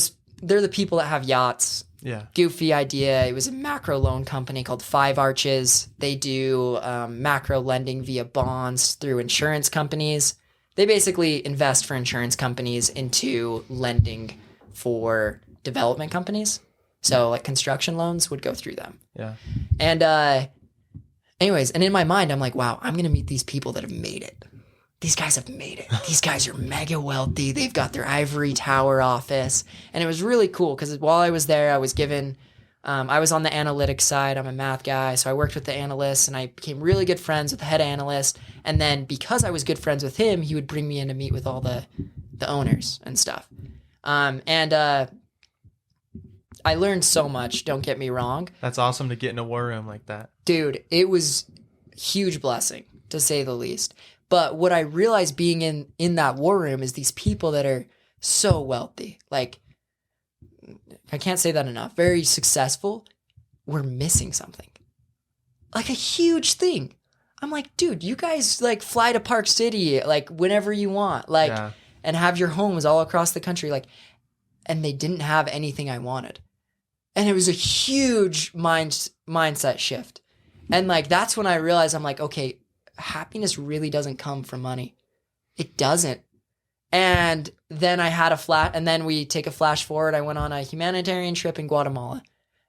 the people that have yachts. Yeah. Goofy idea. It was a macro loan company called Five Arches. They do macro lending via bonds through insurance companies. They basically invest for insurance companies into lending for development companies. So like construction loans would go through them. Yeah. And anyways, and in my mind, I'm like, wow, I'm going to meet these people that have made it. These guys have made it. These guys are mega wealthy. They've got their ivory tower office. And it was really cool because while I was there, I was given, I was on the analytics side. I'm a math guy. So I worked with the analysts and I became really good friends with the head analyst. And then because I was good friends with him, he would bring me in to meet with all the owners and stuff. I learned so much, don't get me wrong. That's awesome to get in a war room like that. Dude, it was a huge blessing, to say the least. But what I realized being in that war room is these people that are so wealthy. Like, I can't say that enough. Very successful. We're missing something. Like a huge thing. I'm like, dude, you guys like fly to Park City like whenever you want. Like, Yeah. and have your homes all across the country. Like, and they didn't have anything I wanted. And it was a huge mindset shift. And like, that's when I realized I'm like, okay, happiness really doesn't come from money. It doesn't. And then I had and then we take a flash forward. I went on a humanitarian trip in Guatemala.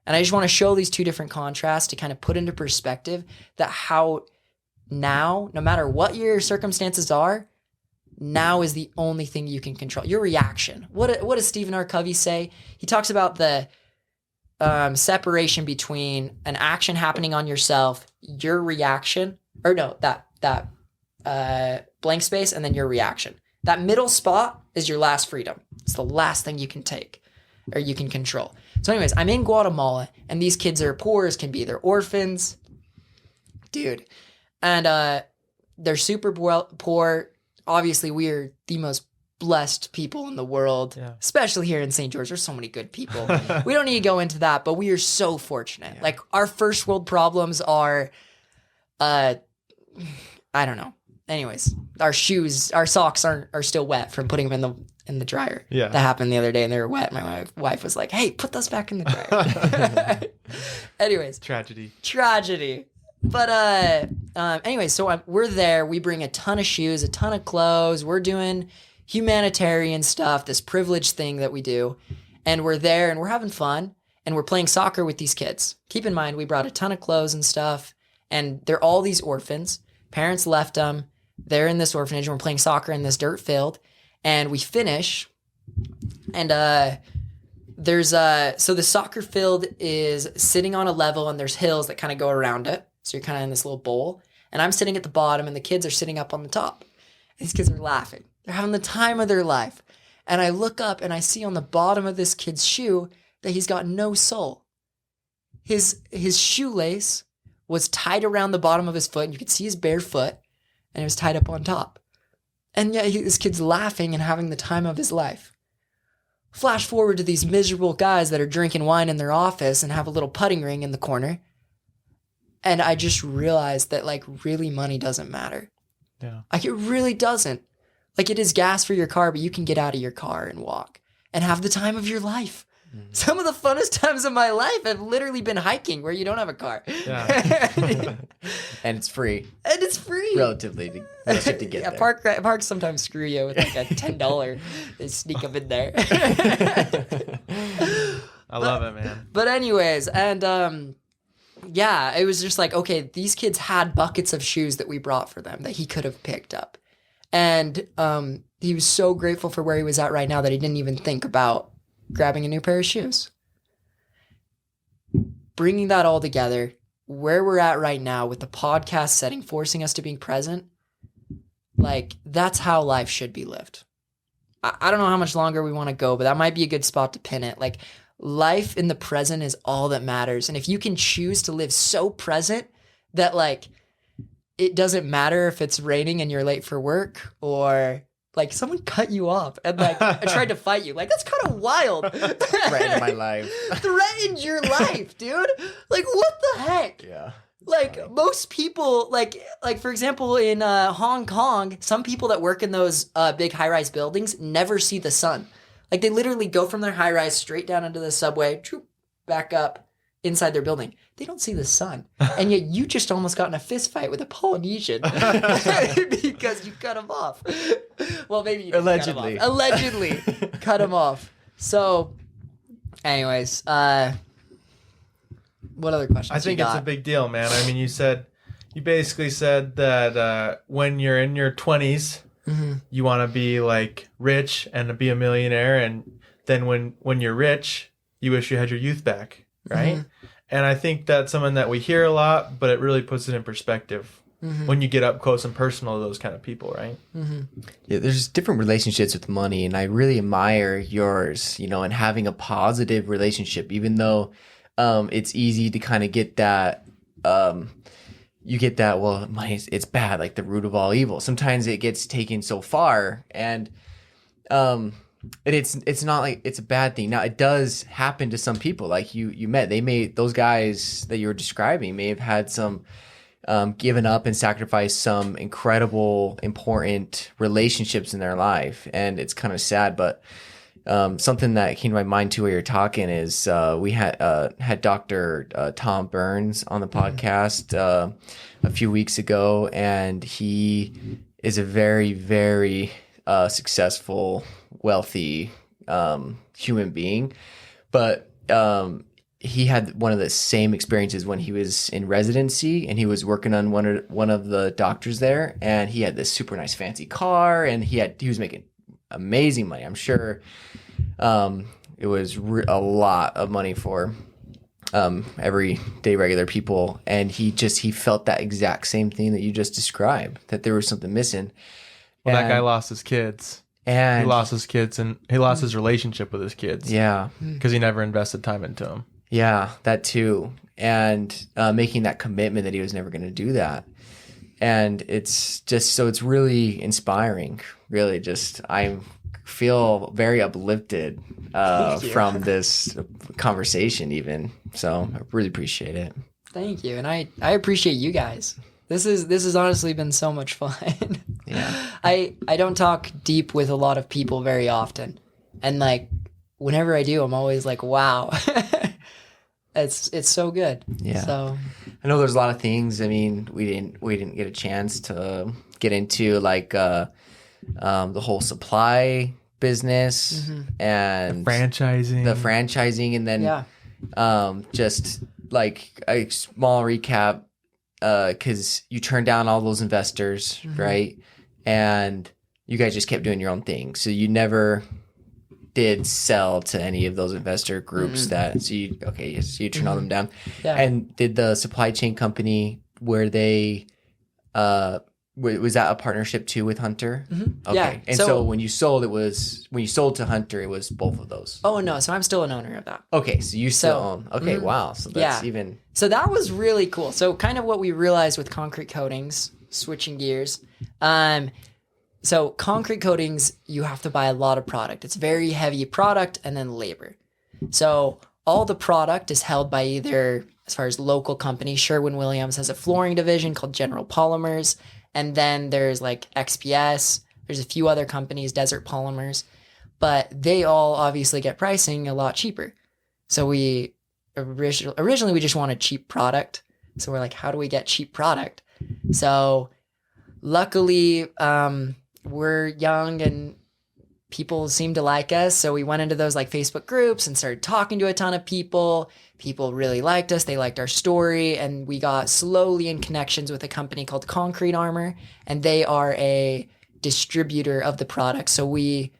And I just want to show these two different contrasts to kind of put into perspective that how now, no matter what your circumstances are, now is the only thing you can control. Your reaction. What does Stephen R. Covey say? He talks about the separation between an action happening on yourself, your reaction, or no, that blank space, and then your reaction. That middle spot is your last freedom. It's the last thing you can take or you can control. So anyways, I'm in Guatemala and these kids are poor as can be. They're orphans. Dude. And they're super poor. Obviously, we are the most blessed people in the world, especially here in St. George. There's so many good people. We don't need to go into that, but we are so fortunate. Yeah. Like our first world problems are, I don't know. Anyways, our socks are still wet from putting them in the dryer. Yeah. That happened the other day and they were wet. My wife was like, hey, put those back in the dryer. Anyways. Tragedy. But anyway, so we're there. We bring a ton of shoes, a ton of clothes. We're doing humanitarian stuff, this privileged thing that we do. And we're there and we're having fun. And we're playing soccer with these kids. Keep in mind, we brought a ton of clothes and stuff. And they're all these orphans. Parents left them. They're in this orphanage. And we're playing soccer in this dirt field. And we finish. And so the soccer field is sitting on a level. And there's hills that kind of go around it. So you're kind of in this little bowl. And I'm sitting at the bottom and the kids are sitting up on the top. These kids are laughing. They're having the time of their life. And I look up and I see on the bottom of this kid's shoe that he's got no sole. His shoelace was tied around the bottom of his foot. And you could see his bare foot. And it was tied up on top. And yet this kid's laughing and having the time of his life. Flash forward to these miserable guys that are drinking wine in their office and have a little putting ring in the corner. And I just realized that, like, really money doesn't matter. Yeah. Like, it really doesn't. Like, it is gas for your car, but you can get out of your car and walk and have the time of your life. Mm-hmm. Some of the funnest times of my life have literally been hiking where you don't have a car. Yeah. And it's free. Relatively to get there. Parks sometimes screw you with like a $10. They sneak them in there. I love it, man. But anyways, and yeah, it was just like, okay, these kids had buckets of shoes that we brought for them that he could have picked up. And he was so grateful for where he was at right now that he didn't even think about grabbing a new pair of shoes. Bringing that all together, where we're at right now with the podcast setting, forcing us to being present, like that's how life should be lived. I don't know how much longer we want to go, but that might be a good spot to pin it. Like life in the present is all that matters. And if you can choose to live so present that like it doesn't matter if it's raining and you're late for work or like someone cut you off and like I tried to fight you. Like that's kind of wild. Threatened my life. Threatened your life, dude. Like what the heck? Yeah. Like most people, like for example, in Hong Kong, some people that work in those big high-rise buildings never see the sun. Like they literally go from their high-rise straight down into the subway, back up inside their building. They don't see the sun, and yet you just almost got in a fist fight with a Polynesian because you cut him off. Well, maybe you didn't allegedly. cut him off. Allegedly cut him off. So, anyways, what other questions? I think it's a big deal, man. I mean, you basically said that when you're in your 20s, you want to be like rich and to be a millionaire, and then when you're rich, you wish you had your youth back, right? And I think that's something that we hear a lot, but it really puts it in perspective when you get up close and personal to those kind of people, right? Yeah, there's different relationships with money, and I really admire yours, and having a positive relationship, even though it's easy to kind of get that, you get that, well, money, it's bad, like the root of all evil. Sometimes it gets taken so far, and it's not like it's a bad thing. Now, it does happen to some people, like you met. Those guys that you were describing may have had some given up and sacrificed some incredible, important relationships in their life, and it's kind of sad, but something that came to my mind too while you're talking is we had Dr. Tom Burns on the podcast a few weeks ago, and he is a very, very successful, wealthy human being, but he had one of the same experiences when he was in residency, and he was working on one of the doctors there, and he had this super nice fancy car, and he was making amazing money. I'm sure it was a lot of money for everyday regular people, and he felt that exact same thing that you just described, that there was something missing. Well, that guy lost his kids. And he lost his kids, and he lost his relationship with his kids. Yeah. Because he never invested time into them. Yeah, that too. And making that commitment that he was never going to do that. And it's just, so it's really inspiring. Really, just, I feel very uplifted from this conversation even. So I really appreciate it. Thank you. And I appreciate you guys. This has honestly been so much fun. Yeah. I don't talk deep with a lot of people very often. And like whenever I do, I'm always like, wow. It's so good. Yeah. So I know there's a lot of things. I mean, we didn't get a chance to get into like the whole supply business and the franchising, and then just like a small recap, because you turned down all those investors, right? And you guys just kept doing your own thing, so you never did sell to any of those investor groups so you turned all them down. Yeah. And did the supply chain company where they was that a partnership too with Hunter? Okay. Yeah. And so when you sold to Hunter, it was both of those. Oh no, so I'm still an owner of that. Okay, so you still own. Okay, wow. So that's even. So that was really cool. So kind of what we realized with concrete coatings, switching gears. So concrete coatings, you have to buy a lot of product. It's very heavy product and then labor. So all the product is held by either, as far as local companies, Sherwin-Williams has a flooring division called General Polymers. And then there's like XPS. There's a few other companies, Desert Polymers. But they all obviously get pricing a lot cheaper. So we originally we just wanted cheap product. So we're like, how do we get cheap product? So luckily, we're young and people seem to like us. So we went into those like Facebook groups and started talking to a ton of people. People really liked us. They liked our story. And we got slowly in connections with a company called Concrete Armor. And they are a distributor of the product. So we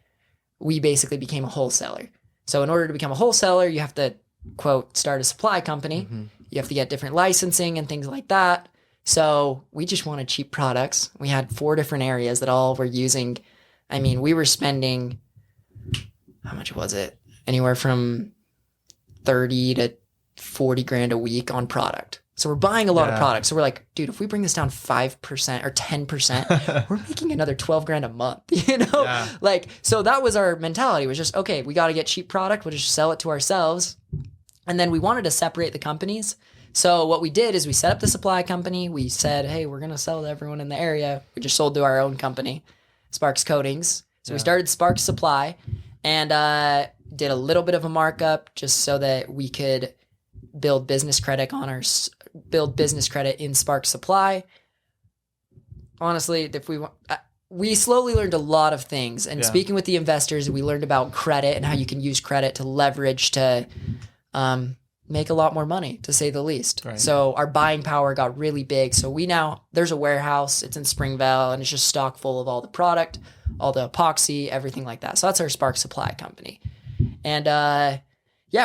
basically became a wholesaler. So in order to become a wholesaler, you have to, quote, start a supply company. You have to get different licensing and things like that. So we just wanted cheap products. We had 4 different areas that all were using. I mean, we were spending, how much was it? Anywhere from 30 to 40 grand a week on product. So we're buying a lot of products. So we're like, dude, if we bring this down 5% or 10%, we're making another 12 grand a month, you know? Yeah. Like, so that was our mentality, was just, okay, we got to get cheap product. We'll just sell it to ourselves. And then we wanted to separate the companies. So what we did is we set up the supply company. We said, hey, we're going to sell to everyone in the area. We just sold to our own company, Sparks Coatings. So we started Sparks Supply and did a little bit of a markup just so that we could build business credit in Spark Supply. Honestly, if we slowly learned a lot of things, and speaking with the investors, we learned about credit and how you can use credit to leverage to make a lot more money, to say the least. Right. So our buying power got really big. So there's a warehouse, it's in Springvale, and it's just stock full of all the product, all the epoxy, everything like that. So that's our Spark Supply company. And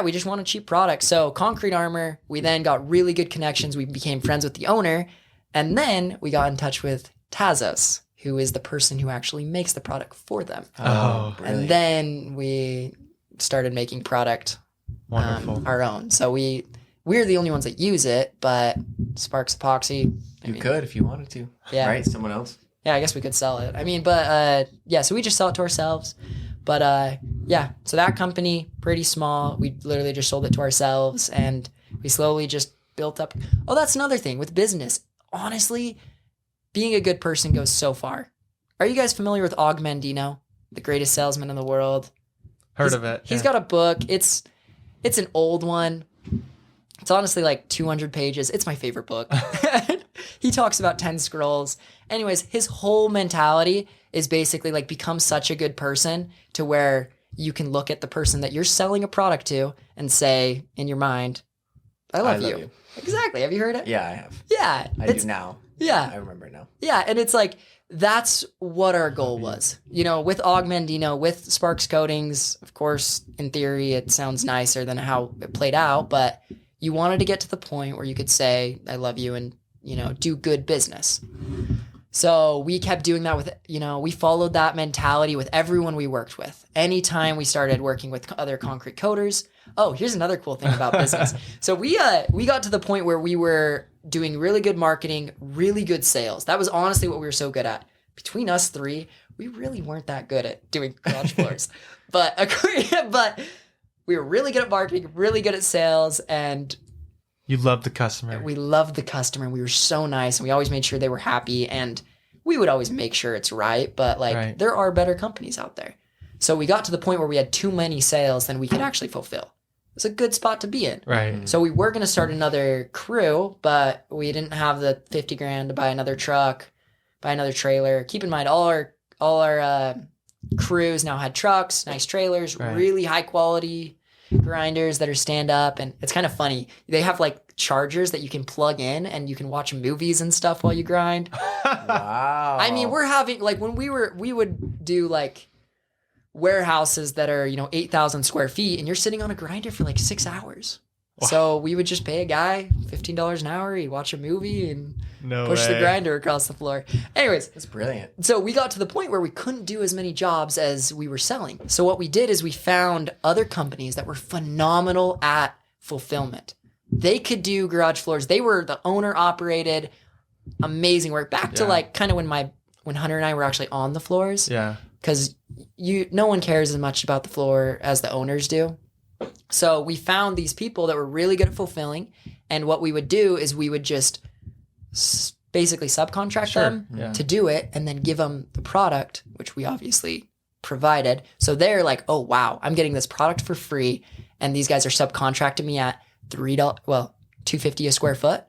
we just wanted cheap products. So Concrete Armor, we then got really good connections. We became friends with the owner. And then we got in touch with Tazos, who is the person who actually makes the product for them. Oh, and then we started making product our own. So we're the only ones that use it, but Sparks Epoxy. You could if you wanted to. Yeah. Right? Someone else. Yeah, I guess we could sell it. I mean, but so we just sell it to ourselves. But so that company, pretty small. We literally just sold it to ourselves, and we slowly just built up. Oh, that's another thing with business. Honestly, being a good person goes so far. Are you guys familiar with Og Mandino, the greatest salesman in the world? Heard of it. He's got a book. It's an old one. It's honestly like 200 pages. It's my favorite book. He talks about 10 scrolls. Anyways, his whole mentality is basically like become such a good person to where you can look at the person that you're selling a product to and say in your mind, I love you. Exactly. Have you heard it? Yeah, I have. Yeah. I do now. Yeah. I remember now. Yeah. And it's like, that's what our goal was. You know, with Og Mandino, with Sparks Coatings, of course, in theory, it sounds nicer than how it played out, but you wanted to get to the point where you could say, I love you, and, you know, do good business. So we kept doing that with, we followed that mentality with everyone we worked with. Anytime we started working with other concrete coaters. Oh, here's another cool thing about business. So we got to the point where we were doing really good marketing, really good sales. That was honestly what we were so good at. Between us 3, we really weren't that good at doing garage floors. But we were really good at marketing, really good at sales, and you loved the customer. We loved the customer, and we were so nice, and we always made sure they were happy, and we would always make sure it's right, but there are better companies out there. So we got to the point where we had too many sales than we could actually fulfill. It's a good spot to be in. Right. So we were going to start another crew, but we didn't have the 50 grand to buy another truck, buy another trailer. Keep in mind, all our crews now had trucks, nice trailers, really high quality grinders that are stand up. And it's kind of funny. They have like chargers that you can plug in and you can watch movies and stuff while you grind. Wow. I mean, we're having like when we would do like warehouses that are, 8,000 square feet, and you're sitting on a grinder for like 6 hours. Wow. So we would just pay a guy $15 an hour. He'd watch a movie and push the grinder across the floor. Anyways. That's brilliant. So we got to the point where we couldn't do as many jobs as we were selling. So what we did is we found other companies that were phenomenal at fulfillment. They could do garage floors. They were the owner operated, amazing work. Back to like kind of when Hunter and I were actually on the floors. Yeah. Because no one cares as much about the floor as the owners do. So we found these people that were really good at fulfilling, and what we would do is we would just basically subcontract them to do it, and then give them the product, which we obviously provided. So they're like, oh wow, I'm getting this product for free, and these guys are subcontracting me at $2.50 a square foot.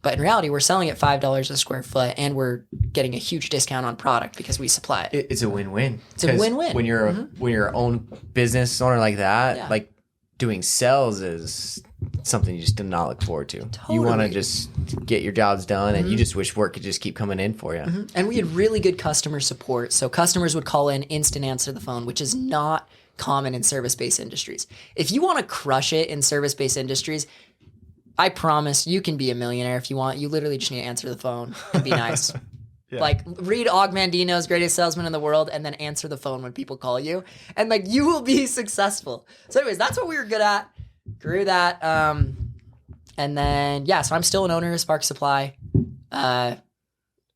But in reality, we're selling at $5 a square foot, and we're getting a huge discount on product because we supply it. It's a win-win. It's a win-win. When you're when you're own business owner like that, like doing sales is something you just do not look forward to. Totally. You want to just get your jobs done, and you just wish work could just keep coming in for you. And we had really good customer support. So customers would call in, instant answer the phone, which is not common in service-based industries. If you want to crush it in service-based industries, I promise you can be a millionaire if you want. You literally just need to answer the phone and be nice. Yeah. Like, read Og Mandino's Greatest Salesman in the World and then answer the phone when people call you. And, like, you will be successful. So, anyways, that's what we were good at. Grew that. And then, yeah, so I'm still an owner of Spark Supply.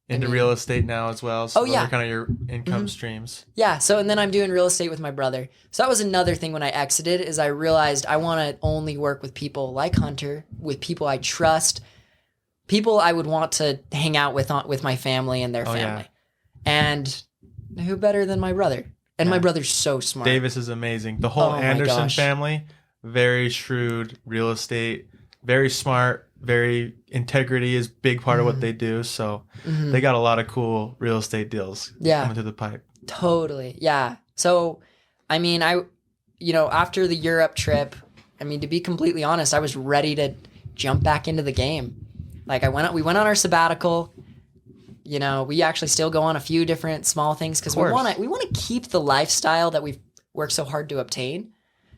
Into real estate now as well. So those are kind of your income streams. Yeah. So, and then I'm doing real estate with my brother. So that was another thing when I exited is I realized I want to only work with people like Hunter, with people I trust, people I would want to hang out with my family and their family. Yeah. And who better than my brother? And my brother's so smart. Davis is amazing. The whole Anderson family, very shrewd, real estate, very smart, very integrity is a big part of what they do. So they got a lot of cool real estate deals coming through the pipe. Totally. Yeah. So, I mean, after the Europe trip, I mean, to be completely honest, I was ready to jump back into the game. Like we went on our sabbatical. You know, we actually still go on a few different small things because we want to keep the lifestyle that we've worked so hard to obtain.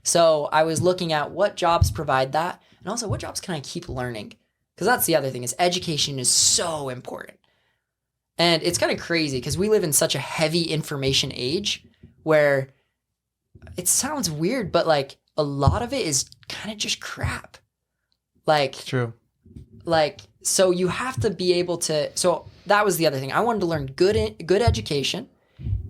So I was looking at what jobs provide that. And also, what jobs can I keep learning? Because that's the other thing, is education is so important. And it's kind of crazy because we live in such a heavy information age where it sounds weird, but like a lot of it is kind of just crap. Like, it's true. Like, so you have to be able to, so that was the other thing. I wanted to learn good education,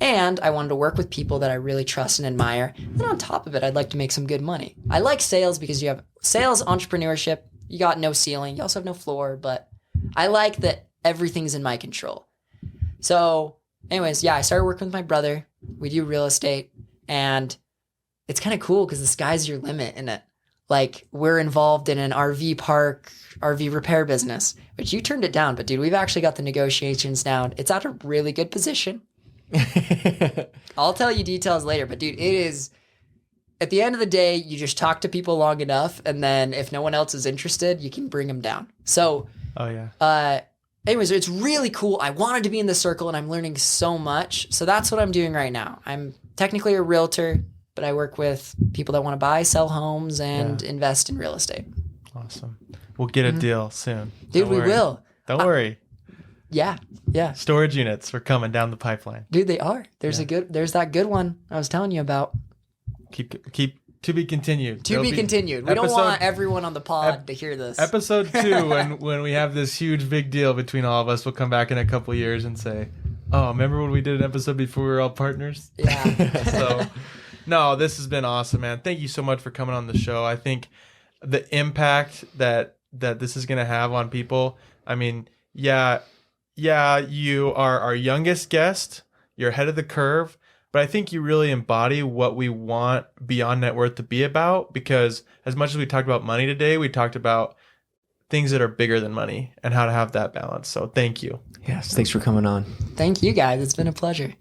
and I wanted to work with people that I really trust and admire. And on top of it, I'd like to make some good money. I like sales because you have sales, entrepreneurship, you got no ceiling. You also have no floor, but I like that everything's in my control. So anyways, yeah, I started working with my brother. We do real estate, and it's kind of cool because the sky's your limit in it. Like, we're involved in an RV park, RV repair business, which you turned it down. But dude, we've actually got the negotiations down. It's at a really good position. I'll tell you details later, but dude, it is, at the end of the day, you just talk to people long enough, and then if no one else is interested, you can bring them down. So, anyways, it's really cool. I wanted to be in the circle, and I'm learning so much. So that's what I'm doing right now. I'm technically a realtor, but I work with people that want to buy, sell homes, and invest in real estate. Awesome. We'll get a deal soon. Dude, we will. Don't worry. Yeah. Storage units are coming down the pipeline. Dude, they are. There's that good one I was telling you about. Keep to be continued. To be continued. We don't want everyone on the pod to hear this. Episode 2, when we have this huge big deal between all of us, we'll come back in a couple of years and say, "Oh, remember when we did an episode before we were all partners?" Yeah. So, no, this has been awesome, man. Thank you so much for coming on the show. I think the impact that this is going to have on people. I mean, yeah, you are our youngest guest. You're ahead of the curve. But I think you really embody what we want Beyond Net Worth to be about, because as much as we talked about money today, we talked about things that are bigger than money and how to have that balance. So thank you. Yes, thanks for coming on. Thank you, guys. It's been a pleasure.